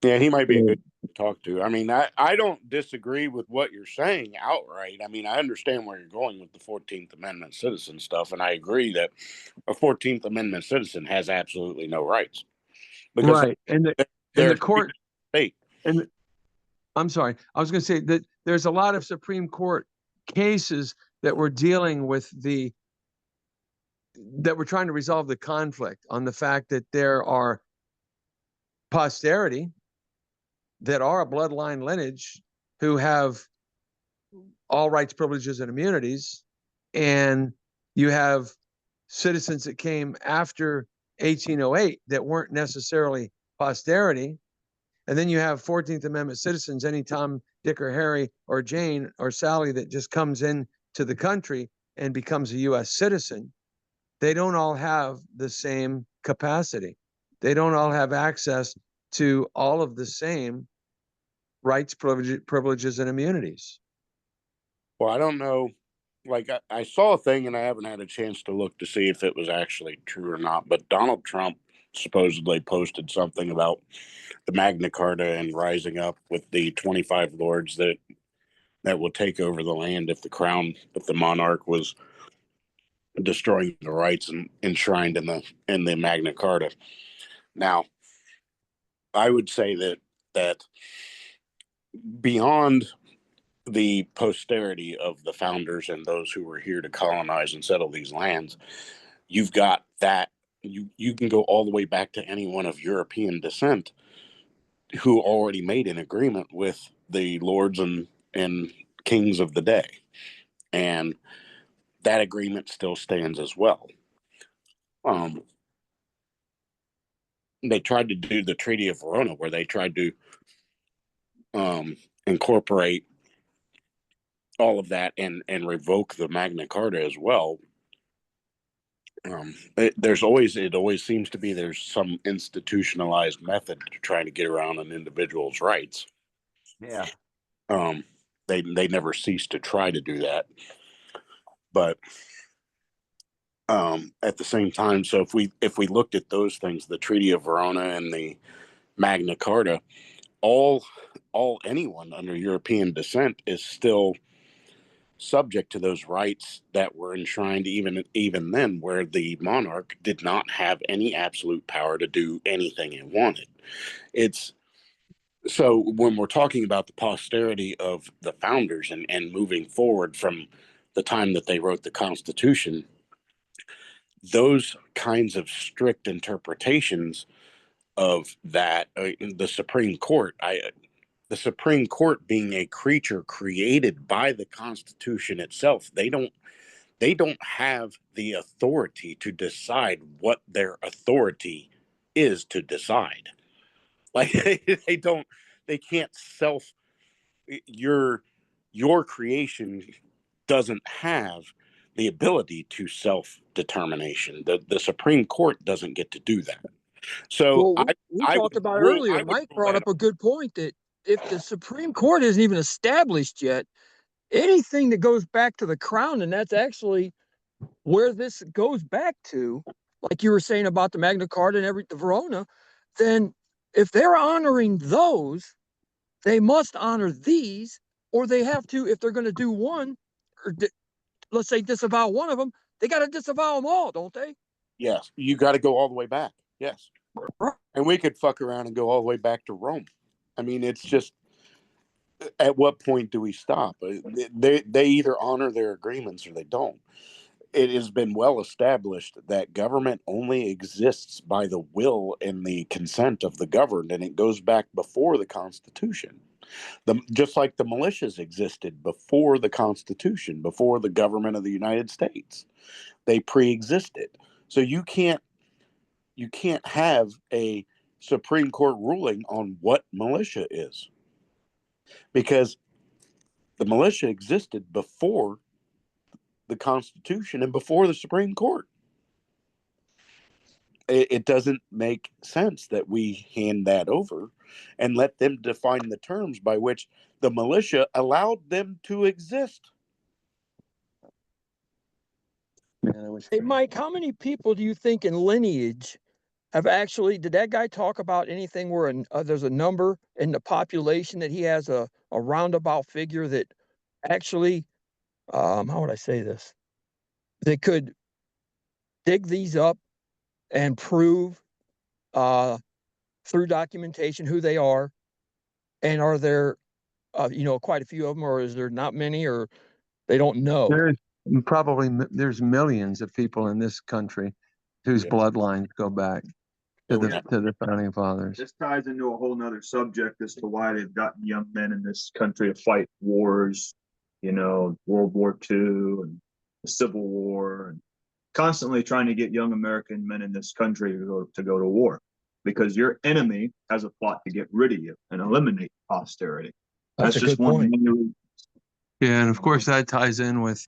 Yeah, he might be a Yeah. good to talk to. I mean, I don't disagree with what you're saying outright. I mean, I understand where you're going with the 14th Amendment citizen stuff, and I agree that a 14th Amendment citizen has absolutely no rights. Because Right. And the they're court, state. and I'm sorry, I was going to say that there's a lot of Supreme Court cases that were dealing with that were trying to resolve the conflict on the fact that there are posterity that are a bloodline lineage who have all rights, privileges, and immunities. And you have citizens that came after 1808 that weren't necessarily posterity. And then you have 14th Amendment citizens, any Tom, Dick, or Harry, or Jane, or Sally that just comes in to the country and becomes a U.S. citizen. They don't all have the same capacity. They don't all have access to all of the same rights, privileges, and immunities. Well, I don't know. Like, I saw a thing and I haven't had a chance to look to see if it was actually true or not, but Donald Trump supposedly posted something about the Magna Carta and rising up with the 25 lords that will take over the land if the monarch was destroying the rights and enshrined in the Magna Carta. Now, I would say that beyond the posterity of the founders and those who were here to colonize and settle these lands, you've got that you can go all the way back to anyone of European descent who already made an agreement with the lords and kings of the day, and that agreement still stands as well. They tried to do the Treaty of Verona, where they tried to incorporate all of that and revoke the Magna Carta as well. It always seems to be there's some institutionalized method to trying to get around an individual's rights. yeah. They never cease to try to do that, but at the same time, so if we looked at those things, the Treaty of Verona and the Magna Carta, all anyone under European descent is still subject to those rights that were enshrined even then, where the monarch did not have any absolute power to do anything he wanted. It's so when we're talking about the posterity of the founders and moving forward from the time that they wrote the Constitution, those kinds of strict interpretations of that, the Supreme Court, the Supreme Court being a creature created by the Constitution itself, they don't have the authority to decide what their authority is to decide. Like they can't your creation doesn't have the ability to self-determination. The Supreme Court doesn't get to do that. So Well, we I talked would about rule- I earlier, would Mike rule brought that up a good point that if the Supreme Court isn't even established yet, anything that goes back to the crown, and that's actually where this goes back to, like you were saying about the Magna Carta and the Verona, then if they're honoring those, they must honor these, or they have to, if they're going to do one, or let's say disavow one of them, they got to disavow them all, don't they? Yes, you got to go all the way back. Yes. Right. And we could fuck around and go all the way back to Rome. I mean, it's just, at what point do we stop? They either honor their agreements or they don't. It has been well established that government only exists by the will and the consent of the governed, and it goes back before the Constitution. Just like the militias existed before the Constitution, before the government of the United States, they pre-existed. So you can't have a Supreme Court ruling on what militia is, because the militia existed before the Constitution and before the Supreme Court. it doesn't make sense that we hand that over and let them define the terms by which the militia allowed them to exist. Man, I wish Hey, we- Mike, how many people do you think in lineage have actually, did that guy talk about anything where there's a number in the population that he has a roundabout figure that actually, how would I say this? They could dig these up and prove through documentation who they are, and are there, quite a few of them, or is there not many, or they don't know? There's probably, there's millions of people in this country whose Yeah. bloodlines go back to Oh, the, yeah. to the founding fathers. This ties into a whole nother subject as to why they've gotten young men in this country to fight wars, World War II and the Civil War, and constantly trying to get young American men in this country to go to war, because your enemy has a plot to get rid of you and eliminate posterity. That's a just good one point. many- Yeah, and of course that ties in with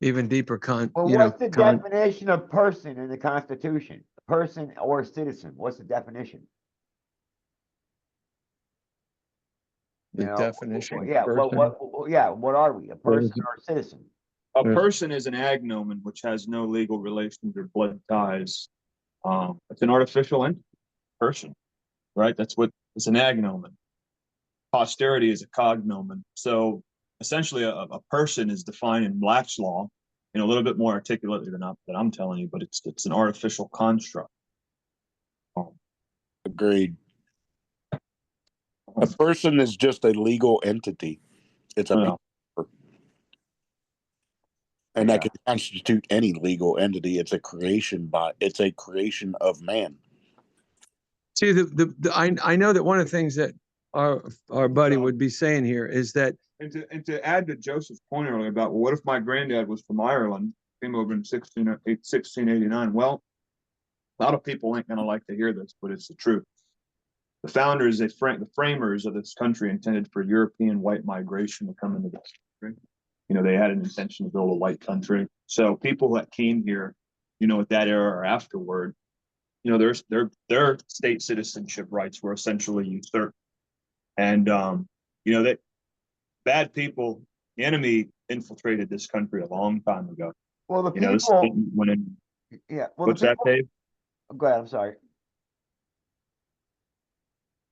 even deeper Well, what's the definition of person in the Constitution? Person or citizen? What's the definition? the definition of Yeah. person. What are we? A person or a citizen? A Yes. person is an agnomen which has no legal relations or blood ties. It's an artificial person, right? That's what it's an agnomen. Posterity is a cognomen. So essentially, a person is defined in Black's law, a little bit more articulately than I'm telling you, but it's an artificial construct. Agreed. A person is just a legal entity. It's a Yeah. paper. And that can constitute any legal entity. It's a creation of man. See, I know that one of the things that our buddy would be saying here is that, And to add to Joseph's point earlier about, well, what if my granddad was from Ireland, came over in 1689? Well, a lot of people ain't gonna like to hear this, but it's the truth. The founders, the framers of this country intended for European white migration to come into this country. They had an intention to build a white country. So people that came here, at that era or afterward, their state citizenship rights were essentially usurped. And that bad people, the enemy infiltrated this country a long time ago. Well, the This people. went in. Yeah. Well, What's the that, people. Dave? Go ahead. I'm sorry.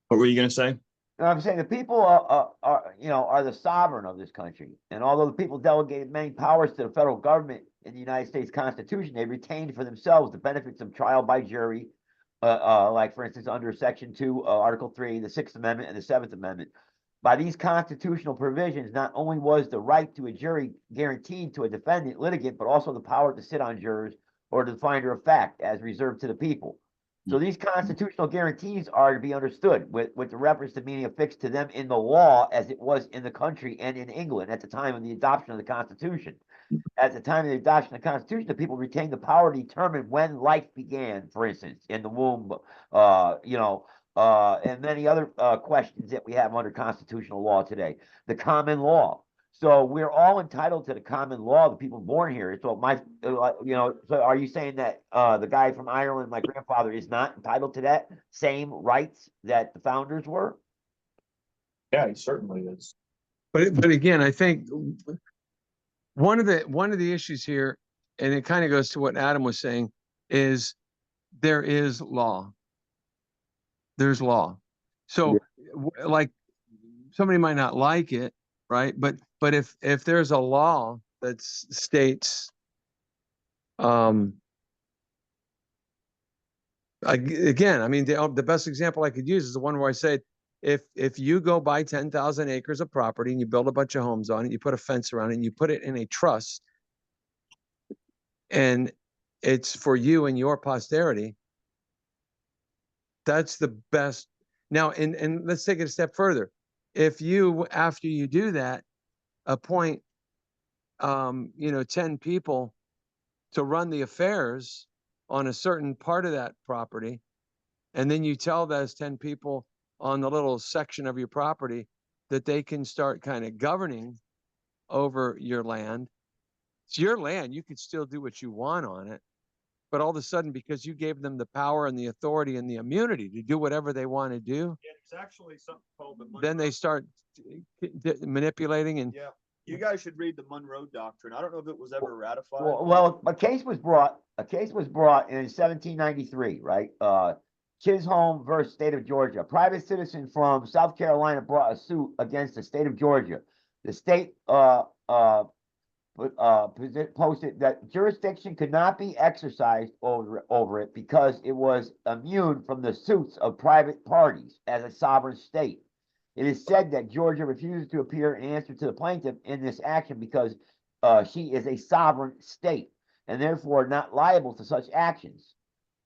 What were you gonna say? No, I'm saying the people are the sovereign of this country, and although the people delegated many powers to the federal government in the United States Constitution, they retained for themselves the benefits of trial by jury, like for instance under Section 2, Article 3, the Sixth Amendment, and the Seventh Amendment. By these constitutional provisions, not only was the right to a jury guaranteed to a defendant litigant, but also the power to sit on jurors or to the finder of fact, as reserved to the people. So these constitutional guarantees are to be understood with the reference to meaning affixed to them in the law as it was in the country and in England at the time of the adoption of the Constitution. At the time of the adoption of the Constitution, the people retained the power to determine when life began, for instance, in the womb, and many other questions that we have under constitutional law today. The common law. So we're all entitled to the common law, the people born here. So so are you saying that the guy from Ireland, my grandfather, is not entitled to that same rights that the founders were? Yeah, he certainly is. but again, I think one of the issues here, and it kind of goes to what Adam was saying, is there is law. There's law. So like somebody might not like it, right? But if there's a law that states, again, I mean, the best example I could use is the one where I said, if you go buy 10,000 acres of property and you build a bunch of homes on it, you put a fence around it, and you put it in a trust, and it's for you and your posterity, that's the best. Now, and let's take it a step further. If you, after you do that, appoint 10 people to run the affairs on a certain part of that property, and then you tell those 10 people on the little section of your property that they can start kind of governing over your land. It's your land. You can still do what you want on it. but all of a sudden, because you gave them the power and the authority and the immunity to do whatever they want to do, It's actually something called the then they Monroe. start manipulating and Yeah, you guys should read the Monroe Doctrine. I don't know if it was ever ratified. Well, a case was brought in 1793, right? Chisholm versus State of Georgia. A private citizen from South Carolina brought a suit against the state of Georgia. The state posted that jurisdiction could not be exercised over it because it was immune from the suits of private parties as a sovereign state. It is said that Georgia refuses to appear in answer to the plaintiff in this action because she is a sovereign state and therefore not liable to such actions.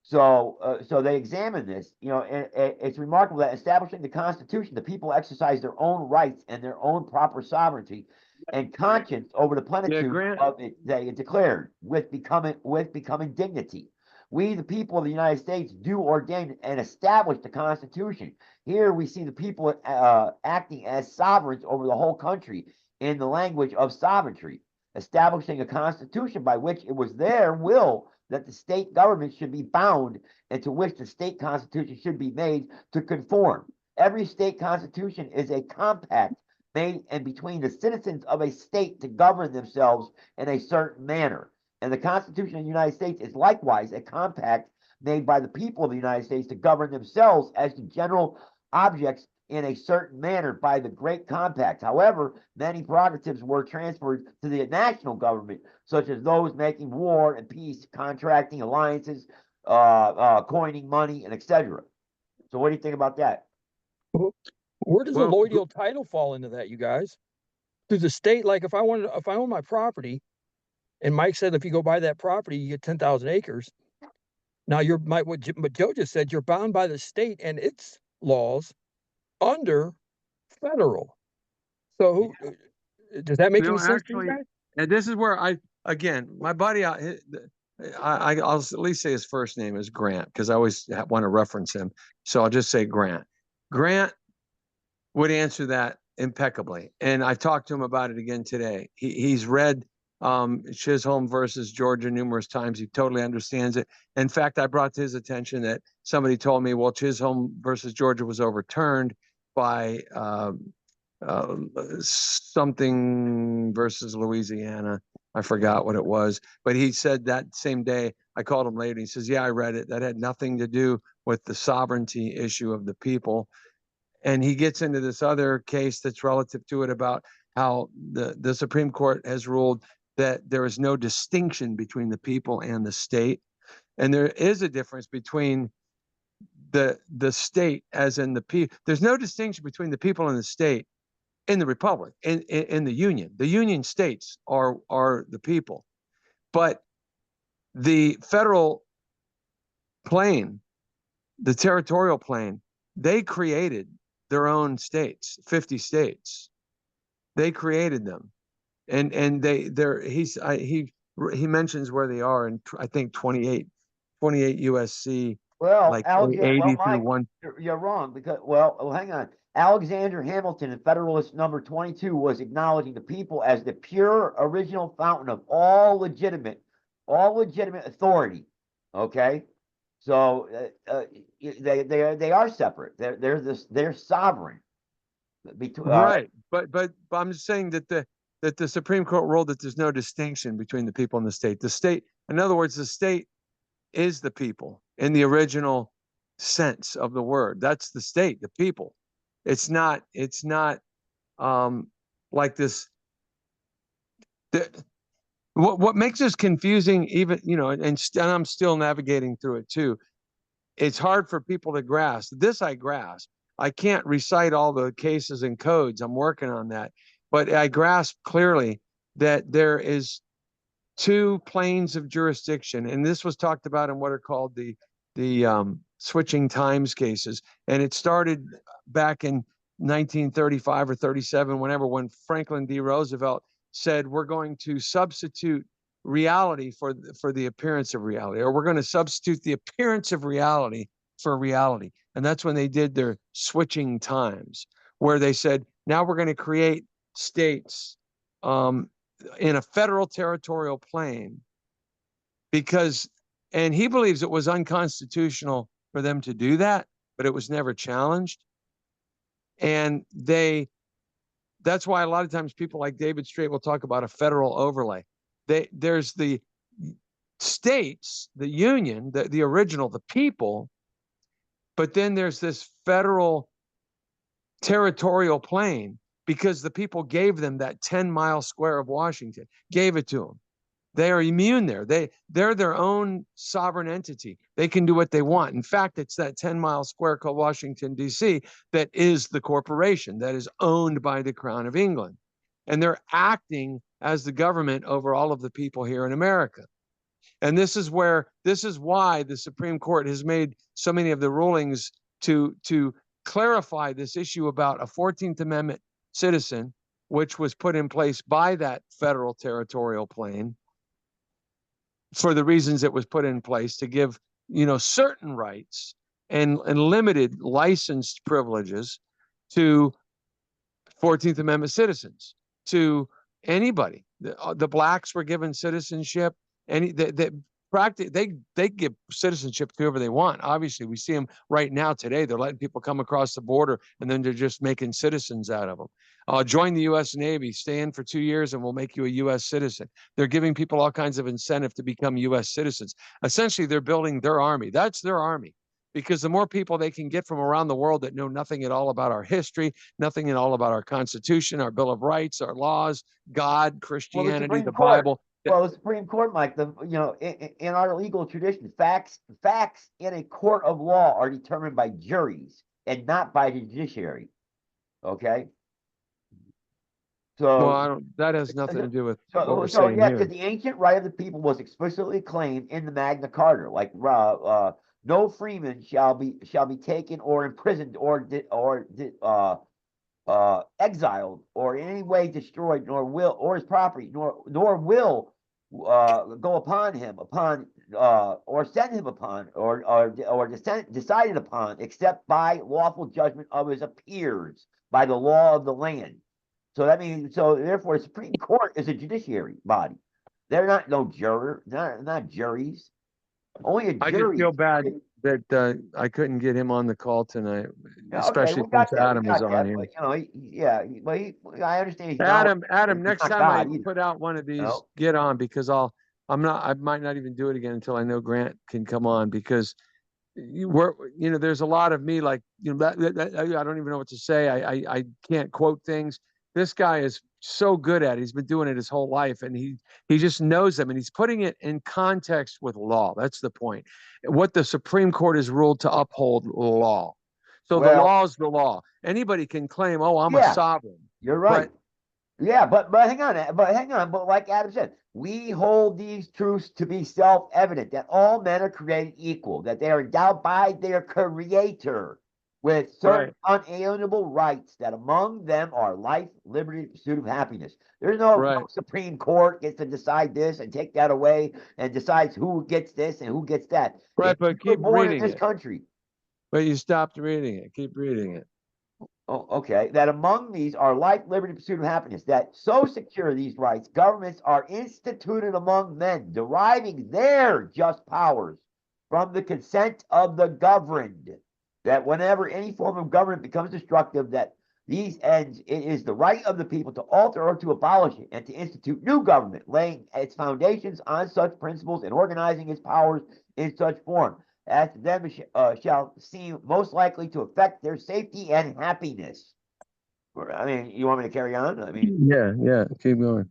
So they examined this, and it's remarkable that establishing the Constitution, the people exercise their own rights and their own proper sovereignty and conscience over the plenitude Grant. of it they declared with becoming dignity. We, the people of the United States, do ordain and establish the Constitution. Here we see the people acting as sovereigns over the whole country in the language of sovereignty, establishing a constitution by which it was their will that the state government should be bound and to which the state constitution should be made to conform. Every state constitution is a compact made and between the citizens of a state to govern themselves in a certain manner. And the Constitution of the United States is likewise a compact made by the people of the United States to govern themselves as the general objects in a certain manner by the Great Compact. However, many prerogatives were transferred to the national government, such as those making war and peace, contracting alliances, coining money, and etc. So what do you think about that? Where does Well, the loyal title fall into that, you guys? Does the state, like if I own my property, and Mike said if you go buy that property, you get 10,000 acres. Now what Joe just said, you're bound by the state and its laws under federal. So does that make any sense to you guys? And this is where my buddy, I'll at least say his first name is Grant because I always want to reference him. So I'll just say Grant. Grant would answer that impeccably. And I talked to him about it again today. He's read Chisholm versus Georgia numerous times. He totally understands it. In fact, I brought to his attention that somebody told me, well, Chisholm versus Georgia was overturned by something versus Louisiana. I forgot what it was, but he said that same day, I called him later. He says, yeah, I read it. That had nothing to do with the sovereignty issue of the people. And he gets into this other case that's relative to it about how the Supreme Court has ruled that there is no distinction between the people and the state. And there is a difference between the state as in the people. There's no distinction between the people and the state in the republic, in the union. The union states are the people. But the federal plane, the territorial plane, they created their own states, 50 states. They created them. And he mentions where they are in I think 28 USC. Well, like Alexander, 80 well, Mike, through 1. you're wrong because hang on. Alexander Hamilton in Federalist number 22 was acknowledging the people as the pure original fountain of all legitimate authority. Okay, so they are separate. They're sovereign. Right, but I'm just saying that the Supreme Court ruled that there's no distinction between the people and the state. The state, in other words, the state is the people in the original sense of the word. That's the state, the people. It's not like this. What makes this confusing, even, and I'm still navigating through it too. It's hard for people to grasp. This I grasp. I can't recite all the cases and codes. I'm working on that. But I grasp clearly that there is two planes of jurisdiction. And this was talked about in what are called the switching times cases. And it started back in 1935 or 37, when Franklin D. Roosevelt said, we're going to substitute reality for the appearance of reality, or we're going to substitute the appearance of reality for reality. And that's when they did their switching times, where they said, now we're going to create states in a federal territorial plane, because And he believes it was unconstitutional for them to do that, but it was never challenged. And that's why a lot of times people like David Straight will talk about a federal overlay. There's the states, the union, the original, the people, but then there's this federal territorial plane because the people gave them that 10-mile square of Washington, gave it to them. They are immune there. They're their own sovereign entity. They can do what they want. In fact, it's that 10-mile square called Washington, D.C. that is the corporation that is owned by the Crown of England. And they're acting as the government over all of the people here in America. And this is why the Supreme Court has made so many of the rulings to clarify this issue about a 14th Amendment citizen, which was put in place by that federal territorial plane for the reasons it was put in place to give, certain rights and limited licensed privileges to 14th Amendment citizens, to anybody. The blacks were given citizenship. They give citizenship to whoever they want. Obviously, we see them right now today. They're letting people come across the border, and then they're just making citizens out of them. Join the U.S. Navy, stay in for 2 years, and we'll make you a U.S. citizen. They're giving people all kinds of incentive to become U.S. citizens. Essentially, they're building their army. That's their army. Because the more people they can get from around the world that know nothing at all about our history, nothing at all about our Constitution, our Bill of Rights, our laws, God, Christianity, the Bible. Well, the Supreme Court, Mike, in our legal tradition, facts in a court of law are determined by juries and not by the judiciary. Okay. So, well, that has nothing to do with what we're saying yeah, here. because the ancient right of the people was explicitly claimed in the Magna Carta, like no freeman shall be taken or imprisoned or exiled or in any way destroyed, nor will or his property, nor will go upon him or send him upon or decided upon except by lawful judgment of his peers by the law of the land. So that means therefore the Supreme Court is a judiciary body. They're not not juries. Only a jury. I just feel bad that I couldn't get him on the call tonight, especially since Adam is on here. But, I understand. Adam, next time I either. put out one of these, get on, because I might not even do it again until I know Grant can come on, because there's a lot of me like, I don't even know what to say. I can't quote things. This guy is so good at it. He's been doing it his whole life, and he just knows them, and he's putting it in context with law. That's the point. What the Supreme Court has ruled to uphold law. So the law is the law. Anybody can claim, "Oh, I'm a sovereign." You're right. But hang on. But like Adam said, we hold these truths to be self-evident, that all men are created equal, that they are endowed by their Creator with certain unalienable rights, that among them are life, liberty, pursuit of happiness. There's no Supreme Court gets to decide this and take that away and decides who gets this and who gets that. Right, but keep reading in this country. But you stopped reading it. Keep reading it. Oh, okay. That among these are life, liberty, pursuit of happiness, that so secure these rights, governments are instituted among men, deriving their just powers from the consent of the governed. That whenever any form of government becomes destructive, that these ends, it is the right of the people to alter or to abolish it, and to institute new government, laying its foundations on such principles and organizing its powers in such form as to them shall seem most likely to affect their safety and happiness. I mean, you want me to carry on? Yeah, keep going.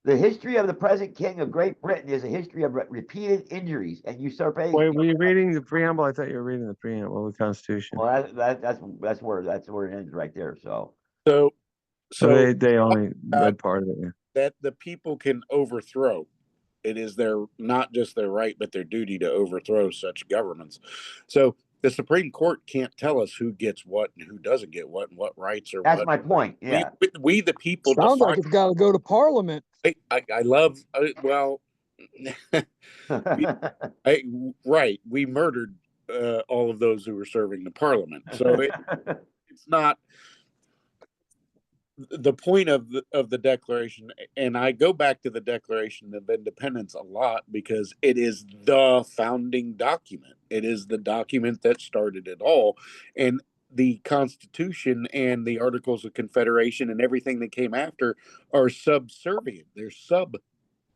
The history of the present King of Great Britain is a history of repeated injuries and usurpations. Wait, were you reading the preamble? I thought you were reading the preamble of the Constitution. Well, that's where it ends right there. So they only read part of it. Yeah. That the people can overthrow. It is not just their right, but their duty to overthrow such governments. So the Supreme Court can't tell us who gets what and who doesn't get what and what rights are. That's my point. Yeah, we the people. Sounds like it's got to go to Parliament. I love. Well, right. We murdered all of those who were serving the Parliament, so it's not. the point of the Declaration, and I go back to the Declaration of Independence a lot because it is the founding document. It is the document that started it all. And the Constitution and the Articles of Confederation and everything that came after are subservient. They're sub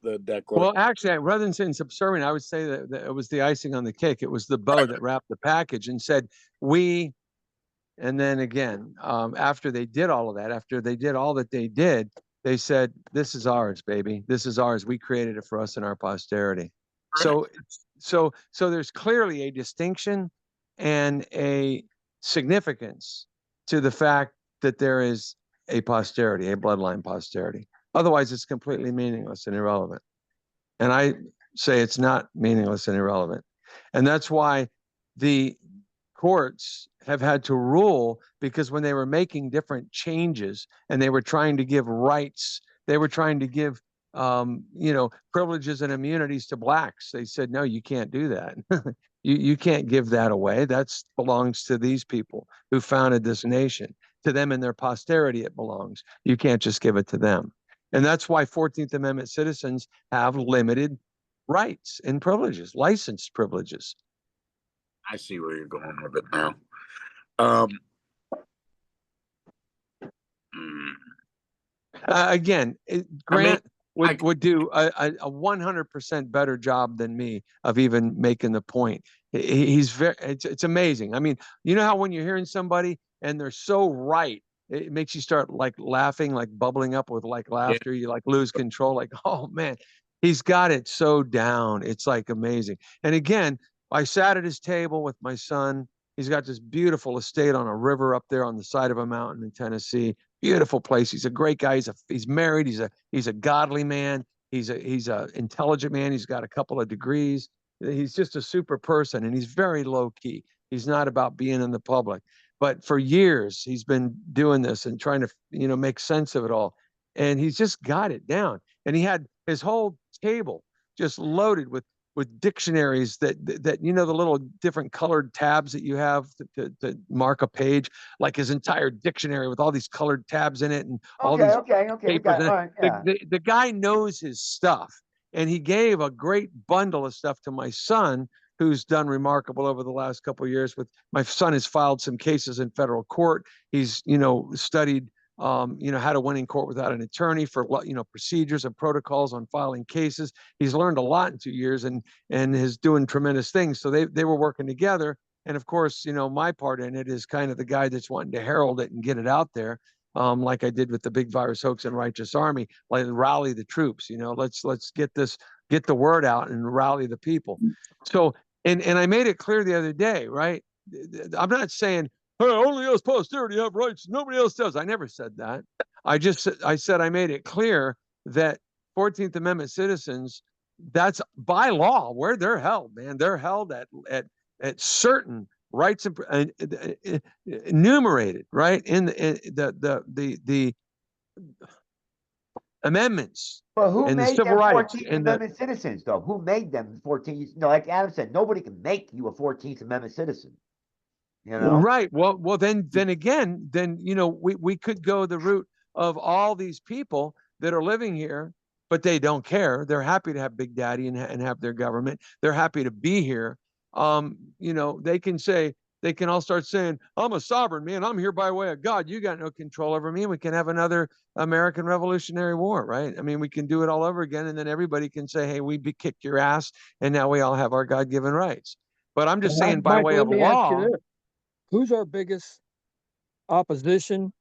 the Declaration. Well, actually, rather than saying subservient, I would say that it was the icing on the cake. It was the bow that wrapped the package and said, we, and then again, after they did all of that, after they did all that they did, they said, this is ours, baby. This is ours. We created it for us and our posterity. So there's clearly a distinction and a significance to the fact that there is a posterity, a bloodline posterity. Otherwise, it's completely meaningless and irrelevant. And I say it's not meaningless and irrelevant. And that's why the courts have had to rule, because when they were making different changes and they were trying to give rights, they were trying to give privileges and immunities to blacks. They said, no, you can't do that. You can't give that away. That belongs to these people who founded this nation. To them and their posterity, it belongs. You can't just give it to them. And that's why 14th Amendment citizens have limited rights and privileges, licensed privileges. I see where you're going with it now. Again, Grant would do a 100% better job than me of even making the point. He's very, it's amazing. I mean, you know how when you're hearing somebody and they're so right, it makes you start like laughing, like bubbling up with like laughter. You like lose control, like, oh man, he's got it so down. It's like amazing. And again, I sat at his table with my son. He's got this beautiful estate on a river up there on the side of a mountain in Tennessee. Beautiful place. He's a great guy. He's married. He's a godly man. He's a intelligent man. He's got a couple of degrees. He's just a super person, and he's very low key. He's not about being in the public. But for years, he's been doing this and trying to, make sense of it all. And he's just got it down. And he had his whole table just loaded with dictionaries that the little different colored tabs that you have to mark a page, like his entire dictionary with all these colored tabs in it and all these papers. The guy knows his stuff. And he gave a great bundle of stuff to my son, who's done remarkable over the last couple of years. My son has filed some cases in federal court. He's, studied, how to win in court without an attorney for, procedures and protocols on filing cases. He's learned a lot in 2 years and is doing tremendous things. So they were working together. And of course, my part in it is kind of the guy that's wanting to herald it and get it out there. Like I did with the big virus hoax and Righteous Army, like rally the troops, let's get the word out and rally the people. So, and I made it clear the other day, right? I'm not saying, hey, only us posterity have rights, nobody else does. I never said that. I said I made it clear that 14th Amendment citizens, that's by law where they're held, man. They're held at certain rights and enumerated, right, in the amendments. But who and the made civil them rights 14th and Amendment citizens, though? Who made them 14th? Like Adam said, nobody can make you a 14th Amendment citizen. Right. Well, then again, we could go the route of all these people that are living here, but they don't care. They're happy to have Big Daddy and have their government. They're happy to be here. They can all start saying, I'm a sovereign man. I'm here by way of God. You got no control over me. And we can have another American Revolutionary War, right? I mean, we can do it all over again. And then everybody can say, hey, we kicked your ass. And now we all have our God-given rights. But I'm just saying by way of law. Who's our biggest opposition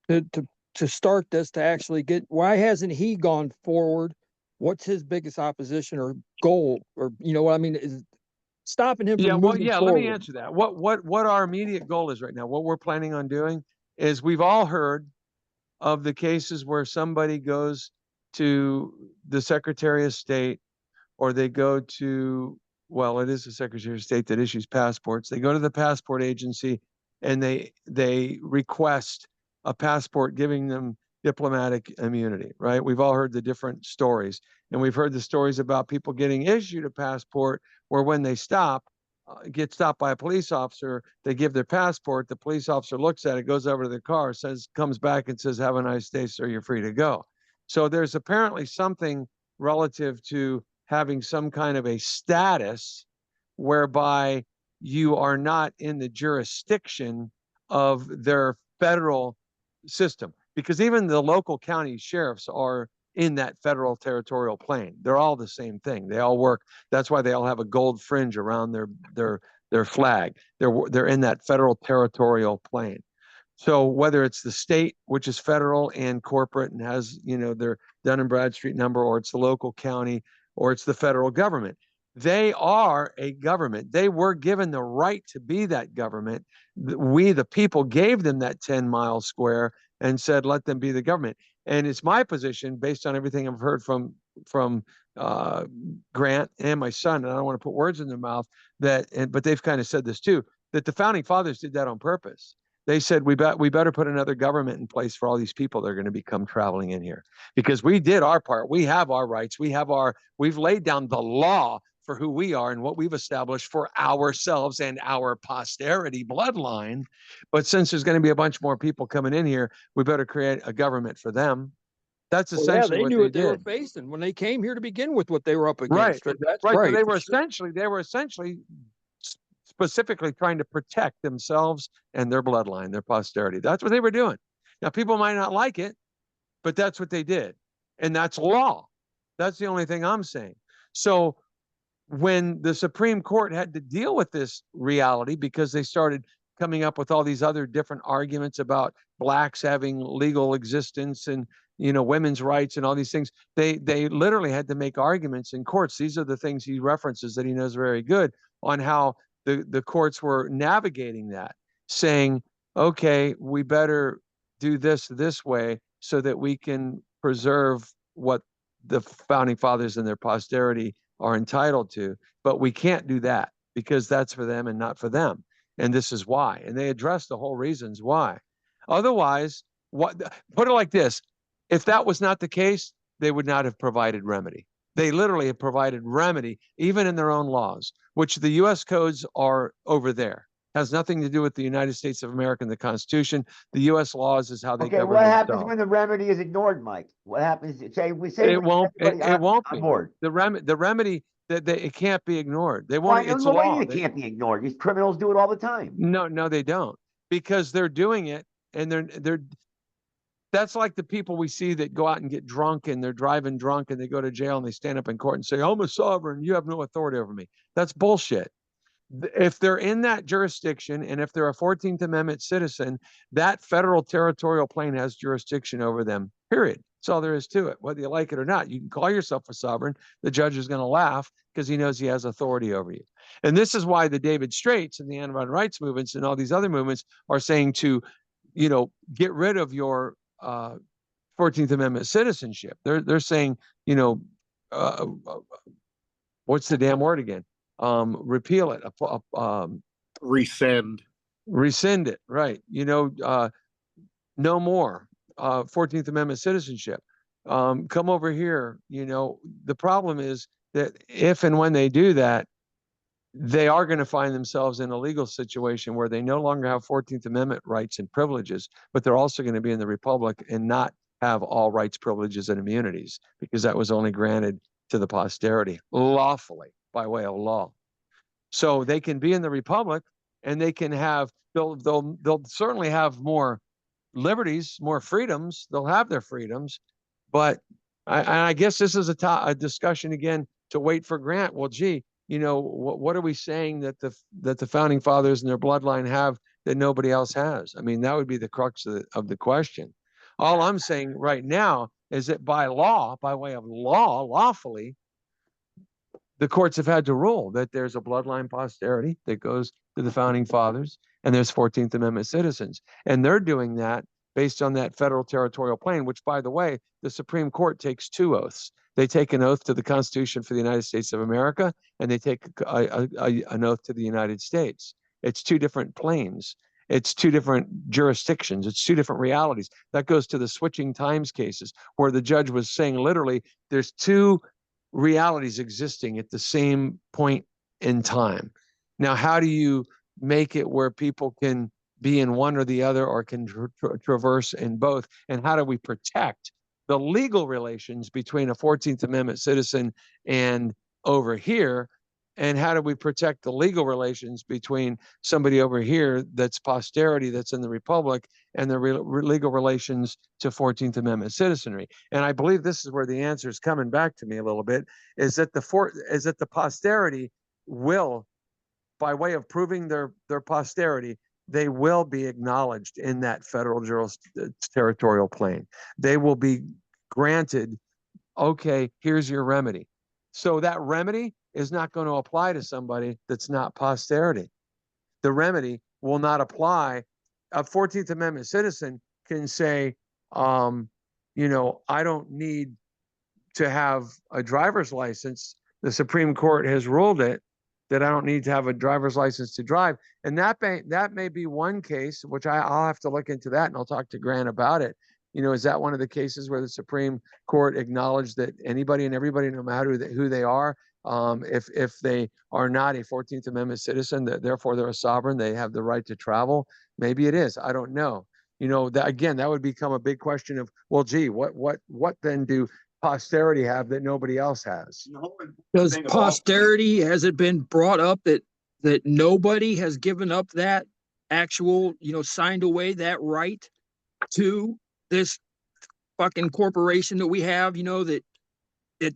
to start this, to actually get, why hasn't he gone forward? What's his biggest opposition or goal? Or, what I mean, is stopping him from moving forward. Let me answer that. What our immediate goal is right now, what we're planning on doing is, we've all heard of the cases where somebody goes to the Secretary of State, or they go to, well, it is the Secretary of State that issues passports. They go to the passport agency and they request a passport giving them diplomatic immunity, right? We've all heard the different stories, and we've heard the stories about people getting issued a passport where when they stop, get stopped by a police officer, they give their passport, the police officer looks at it, goes over to the car, comes back and says, "Have a nice day, sir, you're free to go." So there's apparently something relative to having some kind of a status whereby you are not in the jurisdiction of their federal system, because even the local county sheriffs are in that federal territorial plane. They're all the same thing. They all work. That's why they all have a gold fringe around their flag. They're in that federal territorial plane. So whether it's the state, which is federal and corporate and has, their Dun and Bradstreet number, or it's the local county, or it's the federal government, they are a government. They were given the right to be that government. We, the people, gave them that 10 mile square and said, let them be the government. And it's my position, based on everything I've heard from Grant and my son, and I don't want to put words in their mouth, but they've kind of said this too, that the founding fathers did that on purpose. They said, we better put another government in place for all these people that are going to become traveling in here, because we did our part. We have our rights. We've laid down the law for who we are and what we've established for ourselves and our posterity bloodline. But since there's going to be a bunch more people coming in here, we better create a government for them. That's essentially they what knew they what they were did. facing when they came here to begin with, what they were up against. Right, So that's right. great. So they were essentially specifically trying to protect themselves and their bloodline, their posterity. That's what they were doing. Now, people might not like it, but that's what they did. And that's law. That's the only thing I'm saying. So when the Supreme Court had to deal with this reality, because they started coming up with all these other different arguments about blacks having legal existence and, women's rights and all these things, they literally had to make arguments in courts. These are the things he references that he knows very good on how the courts were navigating that, saying, okay, we better do this way so that we can preserve what the founding fathers and their posterity are entitled to, but we can't do that because that's for them and not for them. And this is why. And they address the whole reasons why. Otherwise, put it like this: if that was not the case, they would not have provided remedy. They literally have provided remedy, even in their own laws, which the U.S. codes are over there. Has nothing to do with the United States of America and the Constitution. The U.S. laws is how they Okay, govern what happens themselves. when the remedy is ignored, Mike? What happens? It won't be. Board. The remedy that it can't be ignored. They Why? won't. It's No way law. it can't be ignored. These criminals do it all the time. No, they don't, because they're doing it, and they're. That's like the people we see that go out and get drunk and they're driving drunk and they go to jail and they stand up in court and say, "I'm a sovereign. You have no authority over me." That's bullshit. If they're in that jurisdiction and if they're a 14th Amendment citizen, that federal territorial plane has jurisdiction over them, period. That's all there is to it. Whether you like it or not, you can call yourself a sovereign. The judge is going to laugh because he knows he has authority over you. And this is why the David Straits and the animal rights movements and all these other movements are saying to, get rid of your 14th Amendment citizenship. They're saying, what's the damn word again? Repeal it, rescind it, right? No more 14th Amendment citizenship. Come over here. The problem is that if and when they do that, they are going to find themselves in a legal situation where they no longer have 14th Amendment rights and privileges, but they're also going to be in the Republic and not have all rights, privileges, and immunities, because that was only granted to the posterity lawfully by way of law. So they can be in the Republic and they can have, they'll certainly have more liberties, more freedoms. They'll have their freedoms, but I guess this is a discussion again to wait for Grant. Well, gee, what are we saying that the founding fathers and their bloodline have that nobody else has? I mean, that would be the crux of the question. All I'm saying right now is that by law, by way of law, lawfully, the courts have had to rule that there's a bloodline posterity that goes to the founding fathers and there's 14th Amendment citizens. And they're doing that based on that federal territorial plane, which, by the way, the Supreme Court takes two oaths. They take an oath to the Constitution for the United States of America, and they take an oath to the United States. It's two different planes. It's two different jurisdictions. It's two different realities. That goes to the switching times cases, where the judge was saying literally there's two realities existing at the same point in time. Now, how do you make it where people can be in one or the other, or can traverse in both? And how do we protect the legal relations between a 14th Amendment citizen and over here? And how do we protect the legal relations between somebody over here that's posterity, that's in the Republic, and the legal relations to 14th Amendment citizenry? And I believe this is where the answer is coming back to me a little bit, is that the posterity will, by way of proving their posterity, they will be acknowledged in that federal territorial plane. They will be granted, okay, here's your remedy. So that remedy is not going to apply to somebody that's not posterity. The remedy will not apply. A 14th Amendment citizen can say, you know, I don't need to have a driver's license. The Supreme Court has ruled it, that I don't need to have a driver's license to drive. And that may be one case, which I'll have to look into that, and I'll talk to Grant about it. You know, is that one of the cases where the Supreme Court acknowledged that anybody and everybody, no matter who they are, if they are not a 14th Amendment citizen, that therefore they're a sovereign, they have the right to travel? Maybe it is. I don't know. You know, that again, that would become a big question of, well, gee, what then do posterity have that nobody else has? Does posterity, has it been brought up that nobody has given up that actual, you know, signed away that right to this fucking corporation that we have, you know, that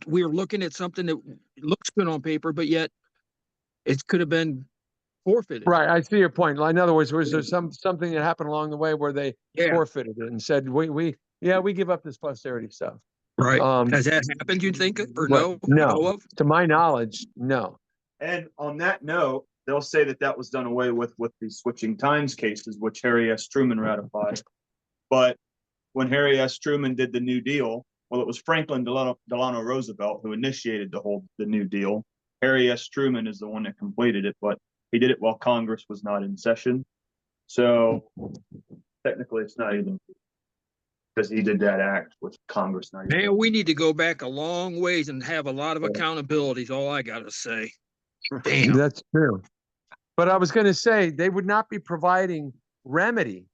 we're looking at something that looks good on paper, but yet it could have been forfeited. Right, I see your point. In other words, was there something that happened along the way where they forfeited it and said, we give up this posterity stuff? Right. Has that happened, you think, or well, no? To my knowledge, no. And on that note, they'll say that was done away with the switching times cases, which Harry S. Truman ratified. But when Harry S. Truman did the New Deal, well, it was Franklin Delano Roosevelt who initiated the New Deal. Harry S. Truman is the one that completed it, but he did it while Congress was not in session. So technically it's not even, because he did that act with Congress not even. Man, we need to go back a long ways and have a lot of accountabilities, all I gotta say. Damn. That's true. But I was going to say, they would not be providing remedy.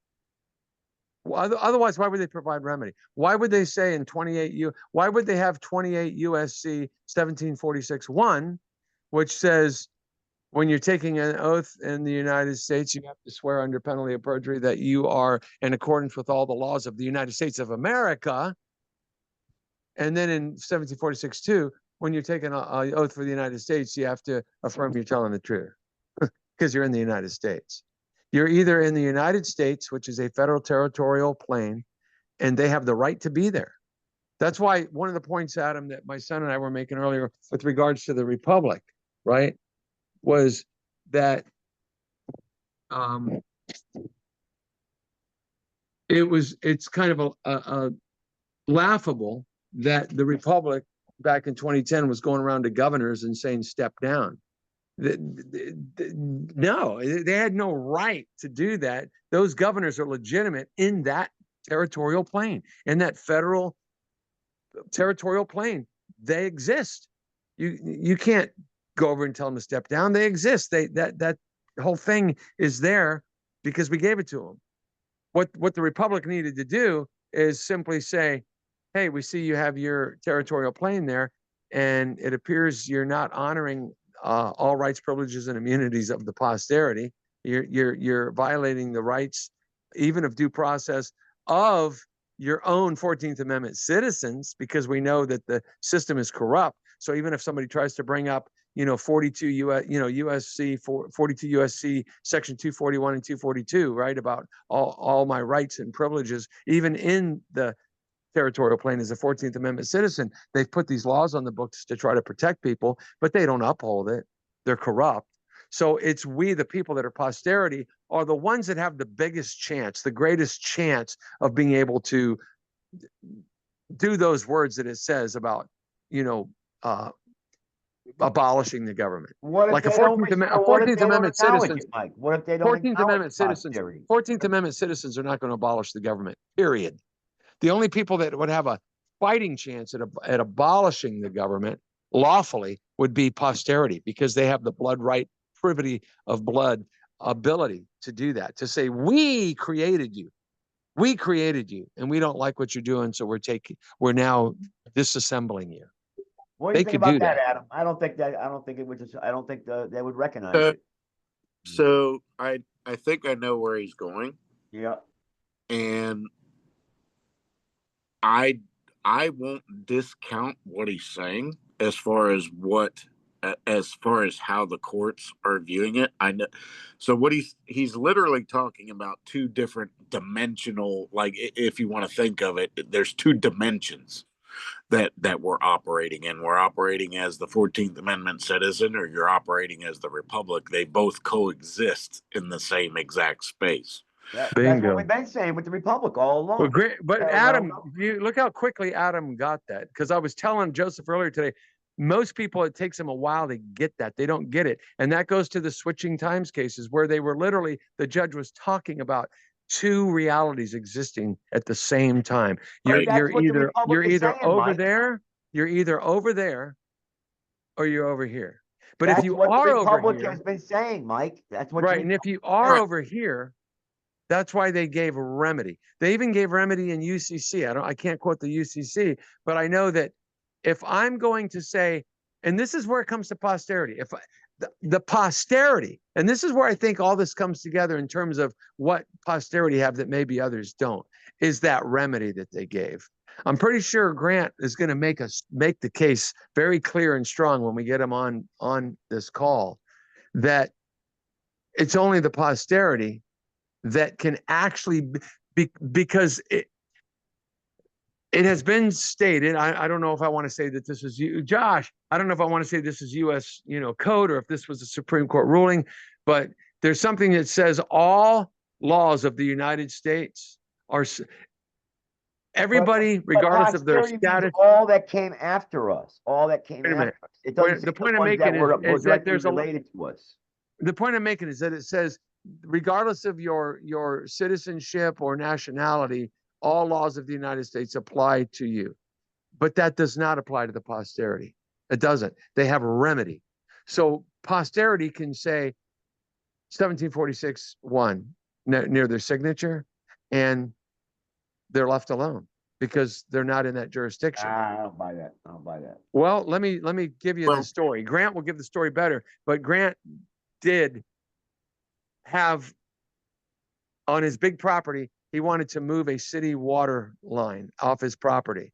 Otherwise, why would they provide remedy? Why would they say in why would they have 28 USC 1746(1), which says when you're taking an oath in the United States, you have to swear under penalty of perjury that you are in accordance with all the laws of the United States of America. And then in 1746(2), when you're taking an oath for the United States, you have to affirm you're telling the truth because you're in the United States. You're either in the United States, which is a federal territorial plane, and they have the right to be there. That's why one of the points, Adam, that my son and I were making earlier with regards to the Republic, right, was that it's kind of a laughable that the Republic back in 2010 was going around to governors and saying, step down. No, they had no right to do that. Those governors are legitimate in that territorial plane, in that federal territorial plane. They exist. You can't go over and tell them to step down. They exist. That whole thing is there because we gave it to them. What the Republic needed to do is simply say, hey, we see you have your territorial plane there, and it appears you're not honoring all rights, privileges, and immunities of the posterity. You're violating the rights, even of due process, of your own 14th Amendment citizens, because we know that the system is corrupt. So even if somebody tries to bring up, 42 USC 42 USC section 241 and 242, right, about all my rights and privileges, even in the territorial plane as a 14th Amendment citizen, they've put these laws on the books to try to protect people, but they don't uphold it. They're corrupt. So it's we, the people that are posterity, are the ones that have the biggest chance, the greatest chance of being able to do those words that it says about, abolishing the government. What if Like a they don't 14th Amendment citizen. Mike? What if they don't 14th Amendment citizens. posterity? 14th Amendment citizens are not going to abolish the government, period. The only people that would have a fighting chance at abolishing the government lawfully would be posterity, because they have the blood right privity of blood ability to do that, to say, we created you. We created you and we don't like what you're doing. So we're now disassembling you. What do you They think could do about that, that. Adam? I don't think it would just, I don't think they would recognize Uh, it. So I think I know where he's going, Yeah. and I won't discount what he's saying as far as how the courts are viewing it. I know. So what he's literally talking about two different dimensional, like if you want to think of it, there's two dimensions that we're operating in. We're operating as the 14th Amendment citizen, or you're operating as the Republic. They both coexist in the same exact space. That's Bingo. what we've been saying with the Republic all along. Well, great. But Yeah, Adam, well, you look how quickly Adam got that. Because I was telling Joseph earlier today, most people, it takes them a while to get that. They don't get it. And that goes to the switching times cases where they were literally, the judge was talking about two realities existing at the same time. But that's what the Republic you're is either saying, over Mike. there, you're either over there, or you're over here. But That's if you what are the over Republic here, has been saying, Mike. That's what right, the and if you are Right. over here, that's why they gave a remedy. They even gave remedy in UCC. I can't quote the UCC, but I know that if I'm going to say, and this is where it comes to posterity, the posterity, and this is where I think all this comes together in terms of what posterity have that maybe others don't, is that remedy that they gave. I'm pretty sure Grant is going to make the case very clear and strong when we get him on this call, that it's only the posterity that can actually be, because it has been stated. I don't know if I want to say that this is you, Josh. I don't know if I want to say this is U.S. code, or if this was a Supreme Court ruling, but there's something that says all laws of the United States are everybody, regardless of their posterity means status. all that came after us. All that came Wait a minute. after us. It doesn't The say point the I'm ones that making were is that directly there's a related to us. the point I'm making is that it says, regardless of your citizenship or nationality, all laws of the United States apply to you. But that does not apply to the posterity. It doesn't. They have a remedy. So posterity can say 1746-1 near their signature, and they're left alone because they're not in that jurisdiction. I don't buy that. I don't buy that. Well, let me give you Well- the story. Grant will give the story better, but Grant did have, on his big property, he wanted to move a city water line off his property.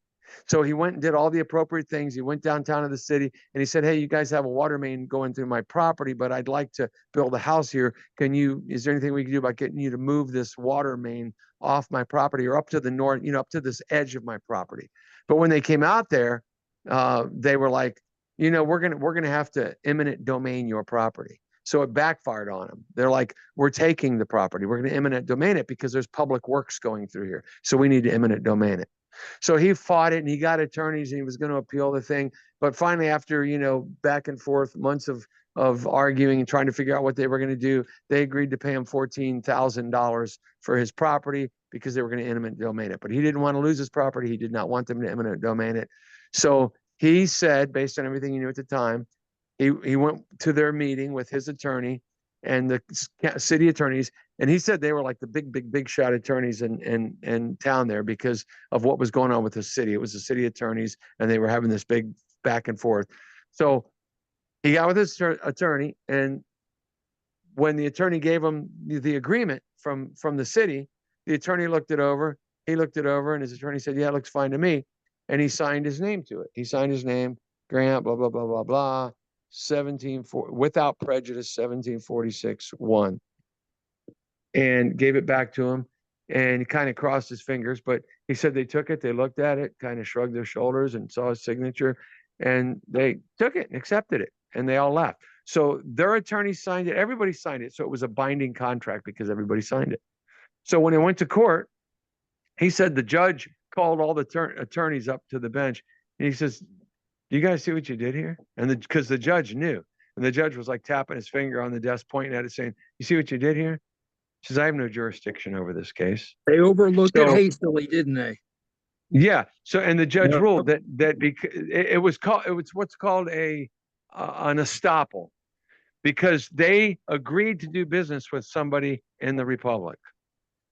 So he went and did all the appropriate things. He went downtown to the city and he said, hey, you guys have a water main going through my property, but I'd like to build a house here. Is there anything we can do about getting you to move this water main off my property, or up to the north, up to this edge of my property? But when they came out there, they were like, we're gonna have to eminent domain your property. So it backfired on them. They're like, we're taking the property. We're going to eminent domain it because there's public works going through here. So we need to eminent domain it. So he fought it and he got attorneys and he was going to appeal the thing. But finally, after, back and forth, months of arguing and trying to figure out what they were going to do, they agreed to pay him $14,000 for his property because they were going to eminent domain it. But he didn't want to lose his property. He did not want them to eminent domain it. So he said, based on everything he knew at the time, he went to their meeting with his attorney and the city attorneys, and he said they were like the big shot attorneys in town there because of what was going on with the city. It was the city attorneys, and they were having this big back and forth. So he got with his attorney, and when the attorney gave him the agreement from the city, the attorney looked it over. He looked it over, and his attorney said, "Yeah, it looks fine to me," and he signed his name to it. He signed his name, Grant, blah blah blah blah blah. 1740 without prejudice, 1746-1, and gave it back to him, and he kind of crossed his fingers, but he said they took it, they looked at it, kind of shrugged their shoulders and saw his signature, and they took it and accepted it, and they all left. So their attorney signed it, everybody signed it, so it was a binding contract because everybody signed it. So when it went to court, he said the judge called all the attorneys up to the bench, and he says, "You guys see what you did here?" And because the judge knew, and the judge was like tapping his finger on the desk, pointing at it, saying, "You see what you did here?" He says, "I have no jurisdiction over this case." They overlooked it So- hastily, didn't they? Yeah. So, and the judge Yeah. ruled that because it was what's called an estoppel. because they agreed to do business with somebody in the Republic.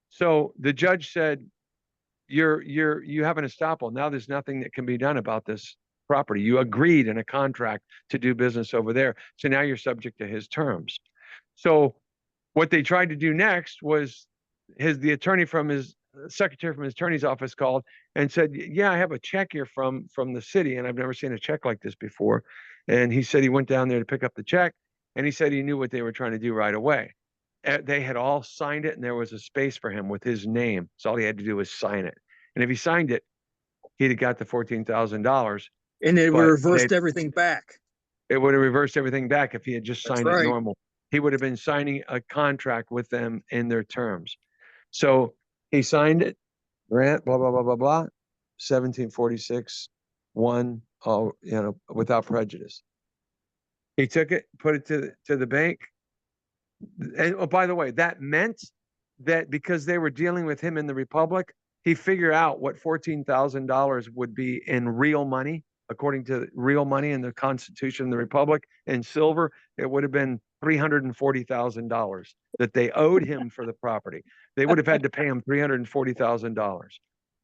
So the judge said, you have an estoppel. Now there's nothing that can be done about this property. You agreed in a contract to do business over there. So now you're subject to his terms. So what they tried to do next was the attorney from his secretary from his attorney's office called and said, yeah, I have a check here from the city, and I've never seen a check like this before. And he said he went down there to pick up the check, and he said he knew what they were trying to do right away. They had all signed it, and there was a space for him with his name. So all he had to do was sign it. And if he signed it, he'd have got the $14,000. And it But reversed they- everything back. It would have reversed everything back if he had just That's signed it right. normal. He would have been signing a contract with them in their terms. So he signed it, grant, blah, blah, blah, blah, blah, 1746, without prejudice. He took it, put it to the bank. And oh, by the way, that meant that because they were dealing with him in the Republic, he figured out what $14,000 would be in real money, according to real money in the Constitution of the Republic. In silver, it would have been $340,000 that they owed him for the property. They would have had to pay him $340,000.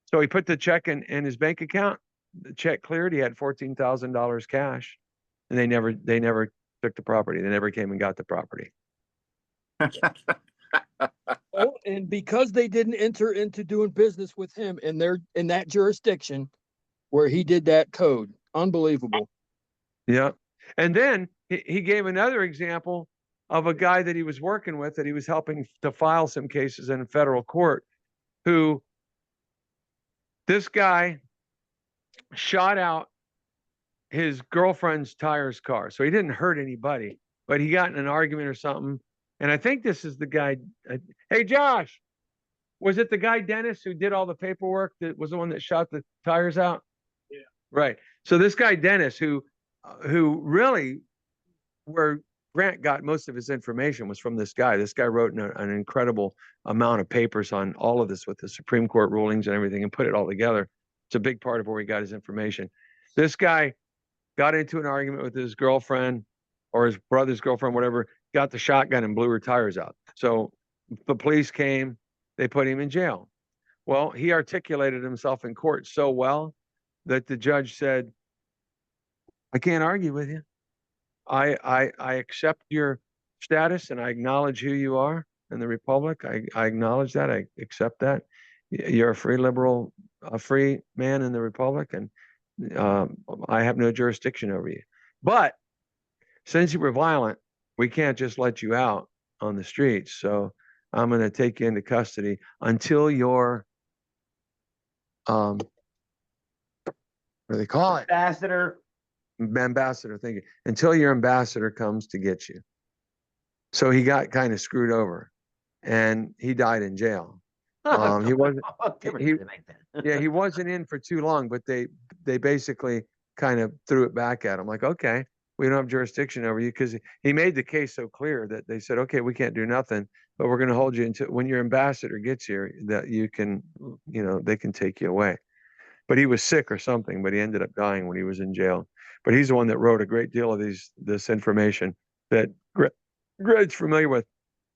So he put the check in his bank account. The check cleared. He had $14,000 cash, and they never took the property. They never came and got the property. Oh, and because they didn't enter into doing business with him in that jurisdiction where he did that code. Unbelievable. Yeah. And then he gave another example of a guy that he was working with, that he was helping to file some cases in a federal court, who this guy shot out his girlfriend's tires car. So he didn't hurt anybody, but he got in an argument or something. And I think this is the guy. Hey, Josh, was it the guy Dennis who did all the paperwork that was the one that shot the tires out? Yeah. Right. So this guy Dennis, who really, where Grant got most of his information was from this guy. This guy wrote an incredible amount of papers on all of this with the Supreme Court rulings and everything, and put it all together. It's a big part of where he got his information. This guy got into an argument with his girlfriend or his brother's girlfriend, whatever, got the shotgun and blew her tires out. So the police came, they put him in jail. Well, he articulated himself in court so well that the judge said, I can't argue with you. I accept your status and I acknowledge who you are in the Republic. I acknowledge that. I accept that. You're a free liberal, a free man in the Republic, and I have no jurisdiction over you. But since you were violent, we can't just let you out on the streets. So I'm going to take you into custody until your, what do they call it? Ambassador. Ambassador, thank you. Until your ambassador comes to get you. So he got kind of screwed over, and he died in jail. He wasn't. He wasn't in for too long, but they basically kind of threw it back at him, like, okay, we don't have jurisdiction over you, because he made the case so clear that they said, okay, we can't do nothing, but we're going to hold you until when your ambassador gets here, that you can, they can take you away. But he was sick or something, but he ended up dying when he was in jail. But he's the one that wrote a great deal of this information that Greg's familiar with.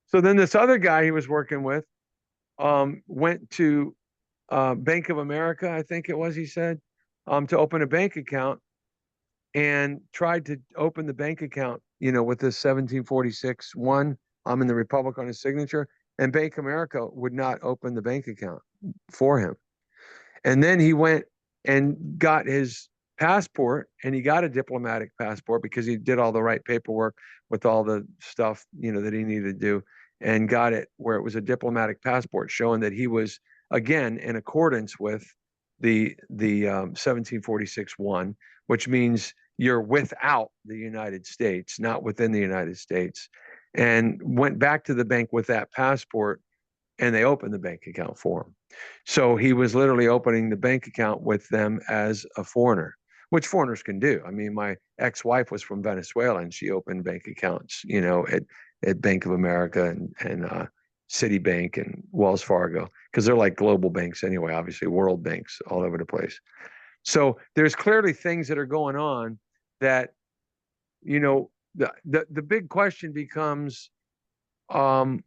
So then this other guy he was working with went to Bank of America, I think it was, he said, to open a bank account, and tried to open the bank account, with this 1746-1, I'm in the Republic on his signature, and Bank of America would not open the bank account for him. And then he went and got his passport, and he got a diplomatic passport because he did all the right paperwork with all the stuff, that he needed to do, and got it where it was a diplomatic passport showing that he was, again, in accordance with the 1746-1, which means you're without the United States, not within the United States, and went back to the bank with that passport, and they opened the bank account for him. So he was literally opening the bank account with them as a foreigner, which foreigners can do. I mean, my ex-wife was from Venezuela, and she opened bank accounts, at Bank of America and Citibank and Wells Fargo, because they're like global banks anyway, obviously world banks all over the place. So there's clearly things that are going on that, the big question becomes, and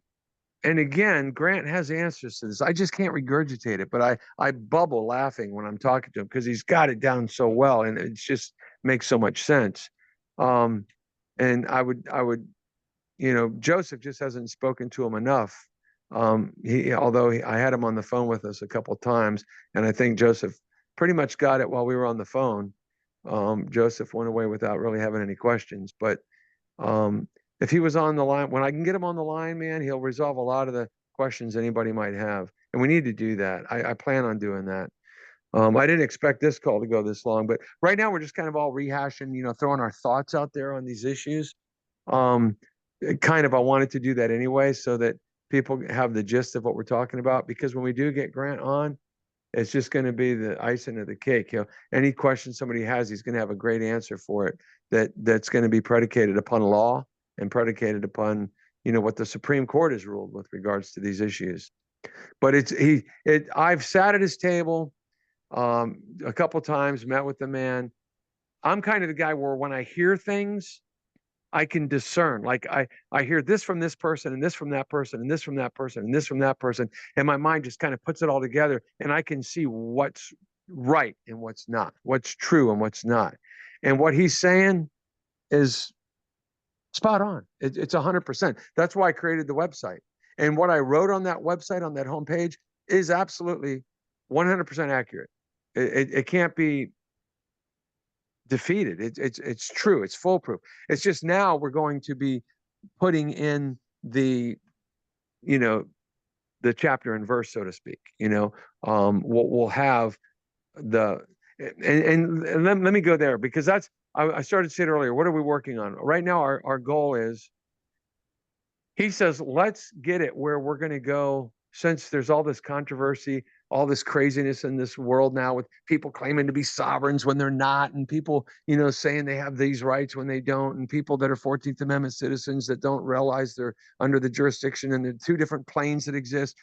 again, Grant has answers to this. I just can't regurgitate it, but I bubble laughing when I'm talking to him because he's got it down so well, and it just makes so much sense. And I would, Joseph just hasn't spoken to him enough. I had him on the phone with us a couple of times, and I think Joseph pretty much got it while we were on the phone. Joseph went away without really having any questions, but if he was on the line, when I can get him on the line, man, he'll resolve a lot of the questions anybody might have. And we need to do that. I plan on doing that. I didn't expect this call to go this long, but right now we're just kind of all rehashing, throwing our thoughts out there on these issues. I wanted to do that anyway, so that people have the gist of what we're talking about, because when we do get Grant on, it's just going to be the icing of the cake. Any question somebody has, he's going to have a great answer for it that's going to be predicated upon law and predicated upon, what the Supreme Court has ruled with regards to these issues. But I've sat at his table a couple times, met with the man. I'm kind of the guy where when I hear things, I can discern. Like I hear this from this person and this from that person and this from that person and this from that person. And my mind just kind of puts it all together, and I can see what's right and what's not, what's true and what's not. And what he's saying is spot on. It's 100%. That's why I created the website. And what I wrote on that website, on that homepage, is absolutely 100% accurate. It can't be defeated. It's true. It's foolproof. It's just now we're going to be putting in the chapter and verse, so to speak. We'll have and let me go there, because I started to say it earlier. What are we working on right now? Our goal is, he says, let's get it where we're going to go, since there's all this controversy, all this craziness in this world now, with people claiming to be sovereigns when they're not, and people, saying they have these rights when they don't, and people that are 14th Amendment citizens that don't realize they're under the jurisdiction, and there are two different planes that exist.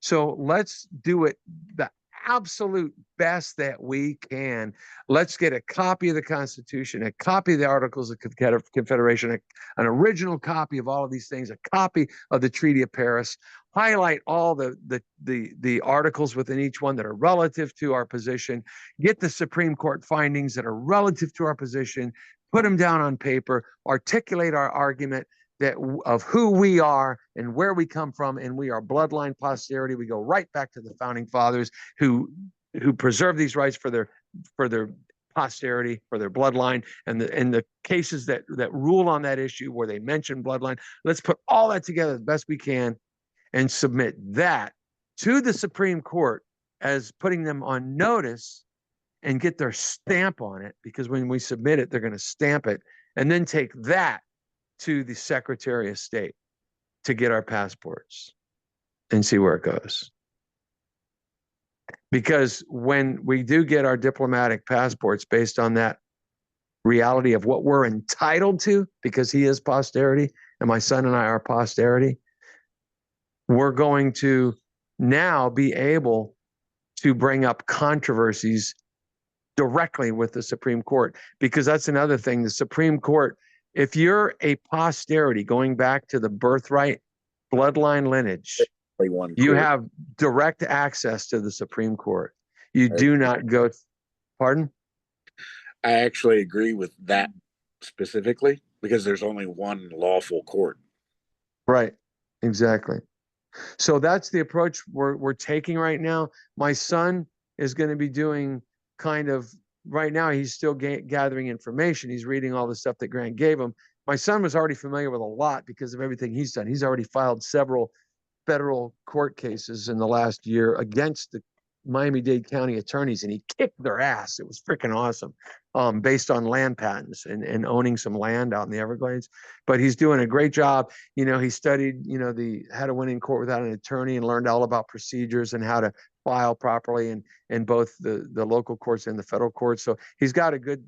So let's do it the absolute best that we can. Let's get a copy of the Constitution, a copy of the Articles of Confederation, an original copy of all of these things, a copy of the Treaty of Paris. Highlight all the articles within each one that are relative to our position. Get the Supreme Court findings that are relative to our position. Put them down on paper. Articulate our argument of who we are and where we come from, and we are bloodline posterity. We go right back to the founding fathers who preserve these rights for their posterity, for their bloodline, and the cases that rule on that issue where they mention bloodline. Let's put all that together the best we can and submit that to the Supreme Court as putting them on notice, and get their stamp on it, because when we submit it, they're going to stamp it, and then take that to the Secretary of State to get our passports and see where it goes. Because when we do get our diplomatic passports based on that reality of what we're entitled to, because he is posterity and my son and I are posterity, we're going to now be able to bring up controversies directly with the Supreme Court. Because that's another thing, the Supreme Court, if you're a posterity going back to the birthright bloodline lineage, you have direct access to the Supreme Court. You do not go, pardon? I actually agree with that specifically, because there's only one lawful court. Right, exactly. So that's the approach we're taking right now. My son is going to be doing right now, he's still gathering information. He's reading all the stuff that Grant gave him. My son was already familiar with a lot because of everything he's done. He's already filed several federal court cases in the last year against the Miami-Dade County attorneys, and he kicked their ass. It was freaking awesome, based on land patents and owning some land out in the Everglades. But he's doing a great job. He studied, how to win in court without an attorney, and learned all about procedures and how to file properly in both the local courts and the federal courts. So he's got a good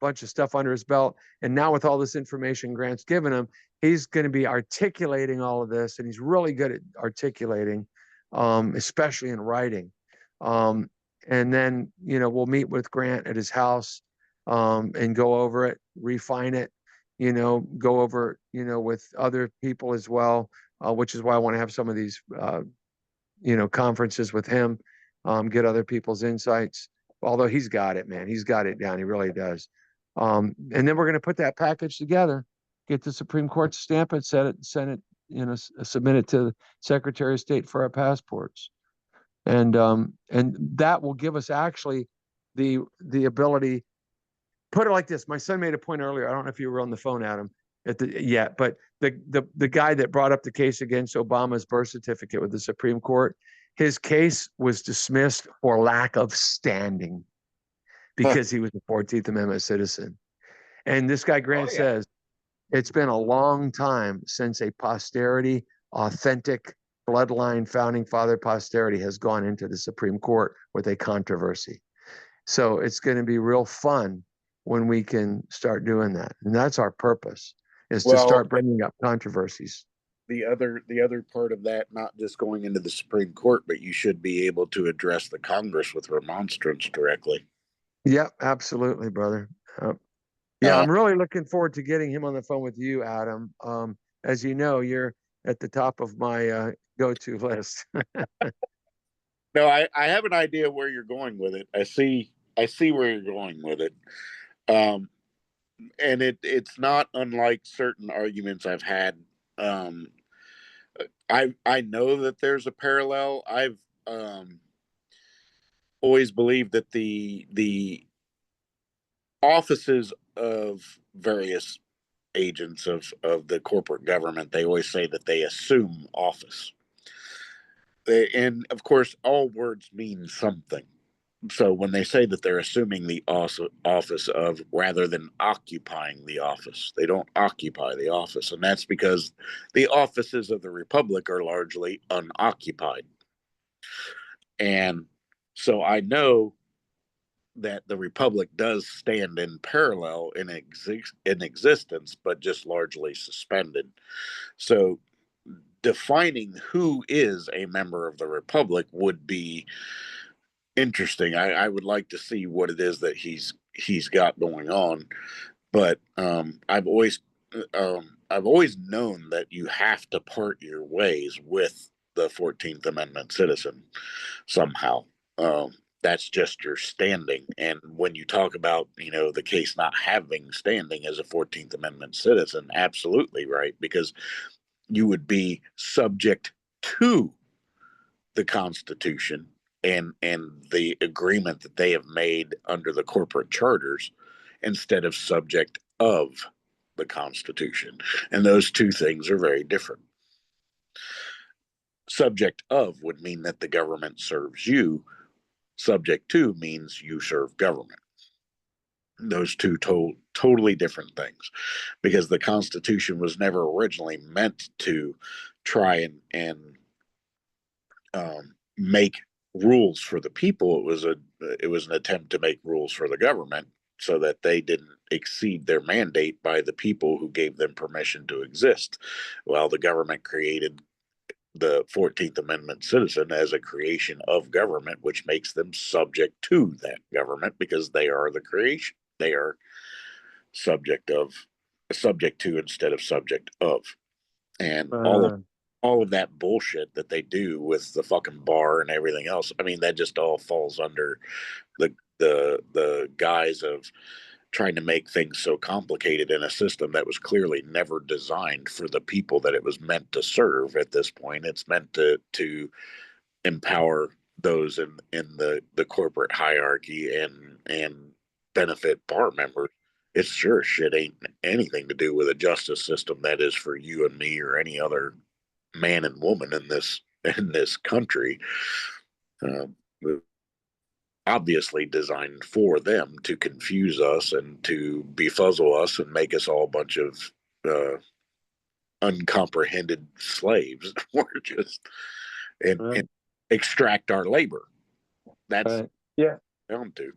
bunch of stuff under his belt. And now with all this information Grant's given him, he's going to be articulating all of this, and he's really good at articulating, especially in writing. And then, we'll meet with Grant at his house, and go over it, refine it, go over, with other people as well, which is why I want to have some of these, conferences with him, get other people's insights. Although he's got it, man, he's got it down. He really does. And then we're going to put that package together, get the Supreme Court to stamp it, send it, submit it to the Secretary of State for our passports. And that will give us actually the ability. Put it like this. My son made a point earlier. I don't know if you were on the phone, Adam, yet, but the guy that brought up the case against Obama's birth certificate with the Supreme Court, his case was dismissed for lack of standing because he was a 14th Amendment citizen. And this guy Grant says it's been a long time since a posterity, authentic bloodline founding father posterity has gone into the Supreme Court with a controversy. So it's going to be real fun when we can start doing that. And that's our purpose, is to start bringing up controversies. The other part of that, not just going into the Supreme Court, but you should be able to address the Congress with remonstrance directly. Yep, absolutely, brother. I'm really looking forward to getting him on the phone with you, Adam. As you know, you're at the top of my go-to list. No, I have an idea where you're going with it. I see where you're going with it. And it's not unlike certain arguments I've had. I know that there's a parallel. I've always believed that the offices of various agents of the corporate government, they always say that they assume office. And of course, all words mean something. So when they say that they're assuming the office of, rather than occupying the office, they don't occupy the office. And that's because the offices of the Republic are largely unoccupied. And so I know that the Republic does stand in parallel in existence, but just largely suspended. So defining who is a member of the Republic would be interesting. I would like to see what it is that he's got going on, but I've always known that you have to part your ways with the 14th Amendment citizen somehow. That's just your standing. And when you talk about, the case not having standing as a 14th Amendment citizen, absolutely right, because you would be subject to the Constitution and the agreement that they have made under the corporate charters instead of subject of the Constitution. And those two things are very different. Subject of would mean that the government serves you. Subject to means you serve government. Those two totally different things, because the Constitution was never originally meant to try and make rules for the people. It was an attempt to make rules for the government so that they didn't exceed their mandate by the people who gave them permission to exist. Well, the government created the 14th Amendment citizen as a creation of government, which makes them subject to that government because they are the creation. They are subject to instead of subject of. And all of that bullshit that they do with the fucking bar and everything else, I mean, that just all falls under the guise of trying to make things so complicated in a system that was clearly never designed for the people that it was meant to serve. At this point, it's meant to empower those in the corporate hierarchy and benefit bar members. It sure shit ain't anything to do with a justice system that is for you and me or any other man and woman in this country. Obviously designed for them to confuse us and to befuzzle us and make us all a bunch of uncomprehended slaves. We're just and extract our labor. That's down to.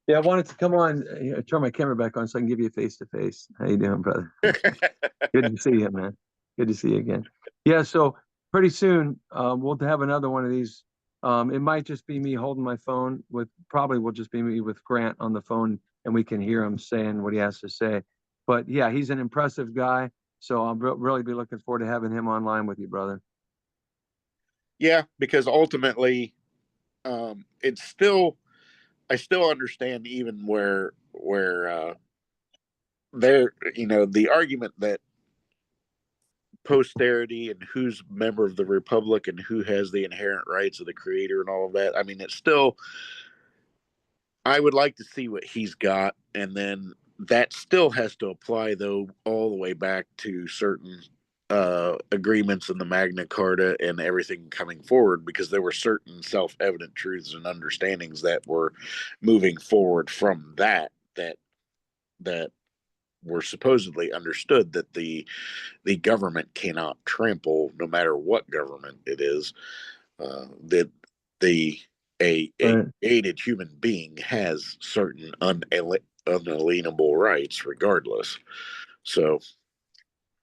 Yeah, I wanted to come on, turn my camera back on so I can give you a face-to-face. How you doing, brother? Good to see you, man. Good to see you again. Yeah, so pretty soon we'll have another one of these. It might just be me holding my phone probably will just be me with Grant on the phone, and we can hear him saying what he has to say. But yeah, he's an impressive guy. So I'll really be looking forward to having him online with you, brother. Yeah, because ultimately, it's still, I still understand even where there, the argument that posterity and who's member of the republic and who has the inherent rights of the creator and all of that. I mean, it's still, I would like to see what he's got, and then that still has to apply though all the way back to certain agreements in the Magna Carta and everything coming forward, because there were certain self-evident truths and understandings that were moving forward from that were supposedly understood, that the government cannot trample, no matter what government it is, that the a Right. created human being has certain unalienable rights regardless. So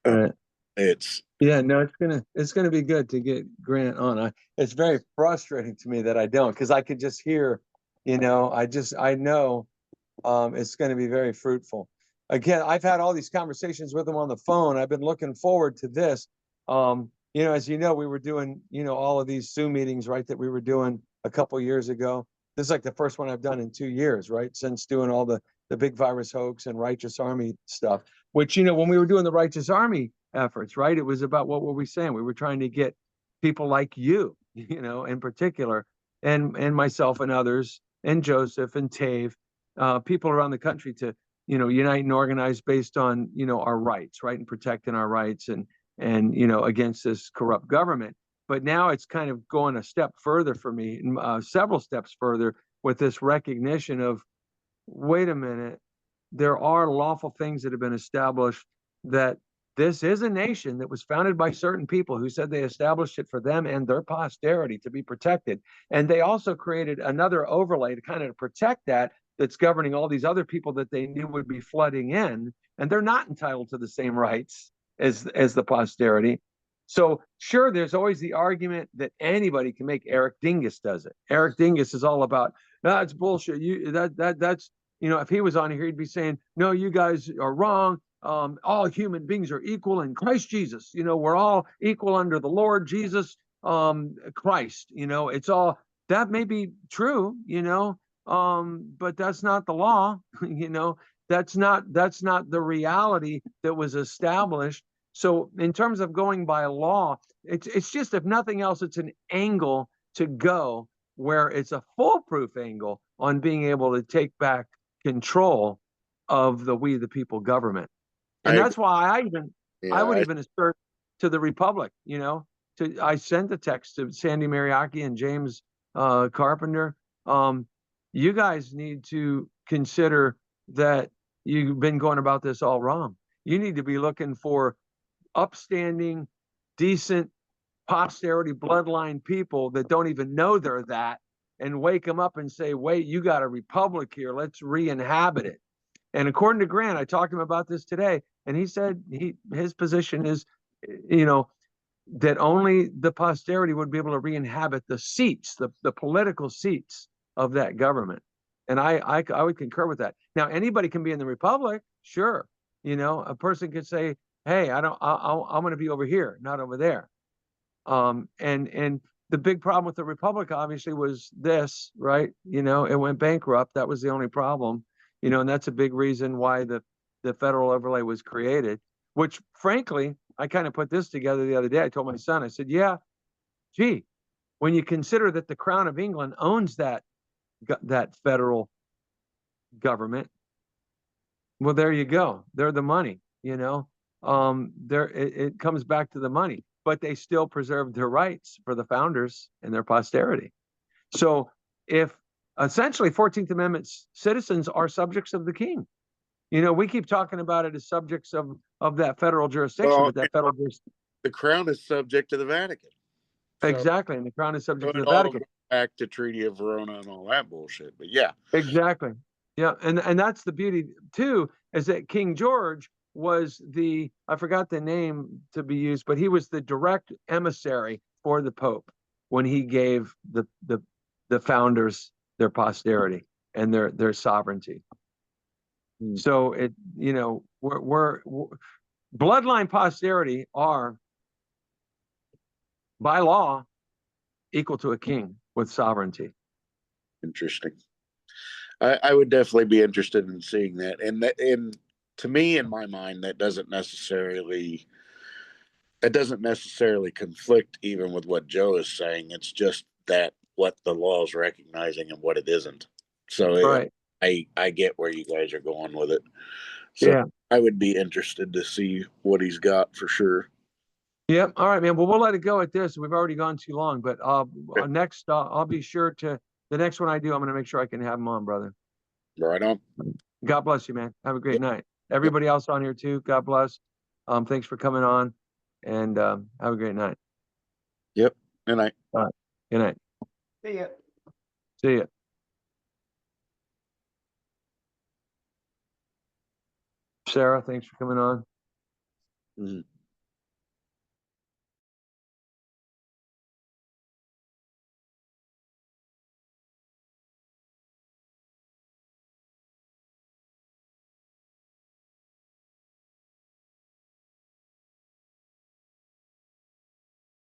Right. it's Yeah, no, it's gonna be good to get Grant on. It's very frustrating to me that I don't, because I could just hear, I know it's going to be very fruitful. Again, I've had all these conversations with him on the phone. I've been looking forward to this. As you know, we were doing, all of these Zoom meetings, right, that we were doing a couple years ago. This is like the first one I've done in 2 years, right, since doing all the big virus hoax and Righteous Army stuff, which, when we were doing the Righteous Army efforts, right, it was about, what were we saying? We were trying to get people like you, in particular, and myself and others, and Joseph and Tave, people around the country to, unite and organize based on, our rights, right, and protecting our rights and against this corrupt government. But now it's kind of going a step further for me, several steps further, with this recognition of, wait a minute, there are lawful things that have been established, that this is a nation that was founded by certain people who said they established it for them and their posterity to be protected. And they also created another overlay to kind of protect that, that's governing all these other people that they knew would be flooding in, and they're not entitled to the same rights as the posterity. So sure, there's always the argument that anybody can make. Eric Dingus does it. Eric Dingus is all about, no, it's bullshit. That's if he was on here, he'd be saying, no, you guys are wrong. All human beings are equal in Christ Jesus. We're all equal under the Lord Jesus Christ. It's all, that may be true, but that's not the law. That's not the reality that was established. So in terms of going by law, it's just, if nothing else, it's an angle to go where it's a foolproof angle on being able to take back control of the we the people government. And that's why I would even assert to the Republic, I sent a text to Sandy Mariaki and James Carpenter. You guys need to consider that you've been going about this all wrong. You need to be looking for upstanding, decent, posterity, bloodline people that don't even know they're that, and wake them up and say, wait, you got a republic here. Let's re-inhabit it. And according to Grant, I talked to him about this today, and he said his position is, that only the posterity would be able to re-inhabit the seats, the political seats of that government. And I would concur with that. Now, anybody can be in the republic, sure. A person could say, hey, I'm going to be over here, not over there. And the big problem with the republic, obviously, was this, right? It went bankrupt. That was the only problem, and that's a big reason why the federal overlay was created, which, frankly, I kind of put this together the other day. I told my son, I said, yeah, gee, when you consider that the Crown of England owns that federal government, well, there you go. They're the money, it comes back to the money, but they still preserved their rights for the founders and their posterity. So if essentially 14th Amendment citizens are subjects of the king, we keep talking about it as subjects of that federal jurisdiction, but that federal jurisdiction, the crown is subject to the Vatican. So, exactly, and the crown is subject to the all Vatican. Back to Treaty of Verona and all that bullshit. But yeah, exactly, yeah, and that's the beauty too, is that King George was I forgot the name to be used, but he was the direct emissary for the Pope when he gave the founders their posterity and their sovereignty. So bloodline posterity are by law equal to a king with sovereignty. Interesting. I would definitely be interested in seeing that. And to me, in my mind, that doesn't necessarily conflict even with what Joe is saying. It's just that what the law is recognizing and what it isn't. So Right. I get where you guys are going with it. So Yeah. I would be interested to see what he's got for sure. Yep. All right, man. Well, we'll let it go at this. We've already gone too long, but Okay. next, I'll be sure to, the next one I do, I'm going to make sure I can have him on, brother. Right on. God bless you, man. Have a great night. Everybody else on here too. God bless. Thanks for coming on, and have a great night. Yep. And I. All right. Good night. See ya. See ya. Sarah, thanks for coming on. Mhm.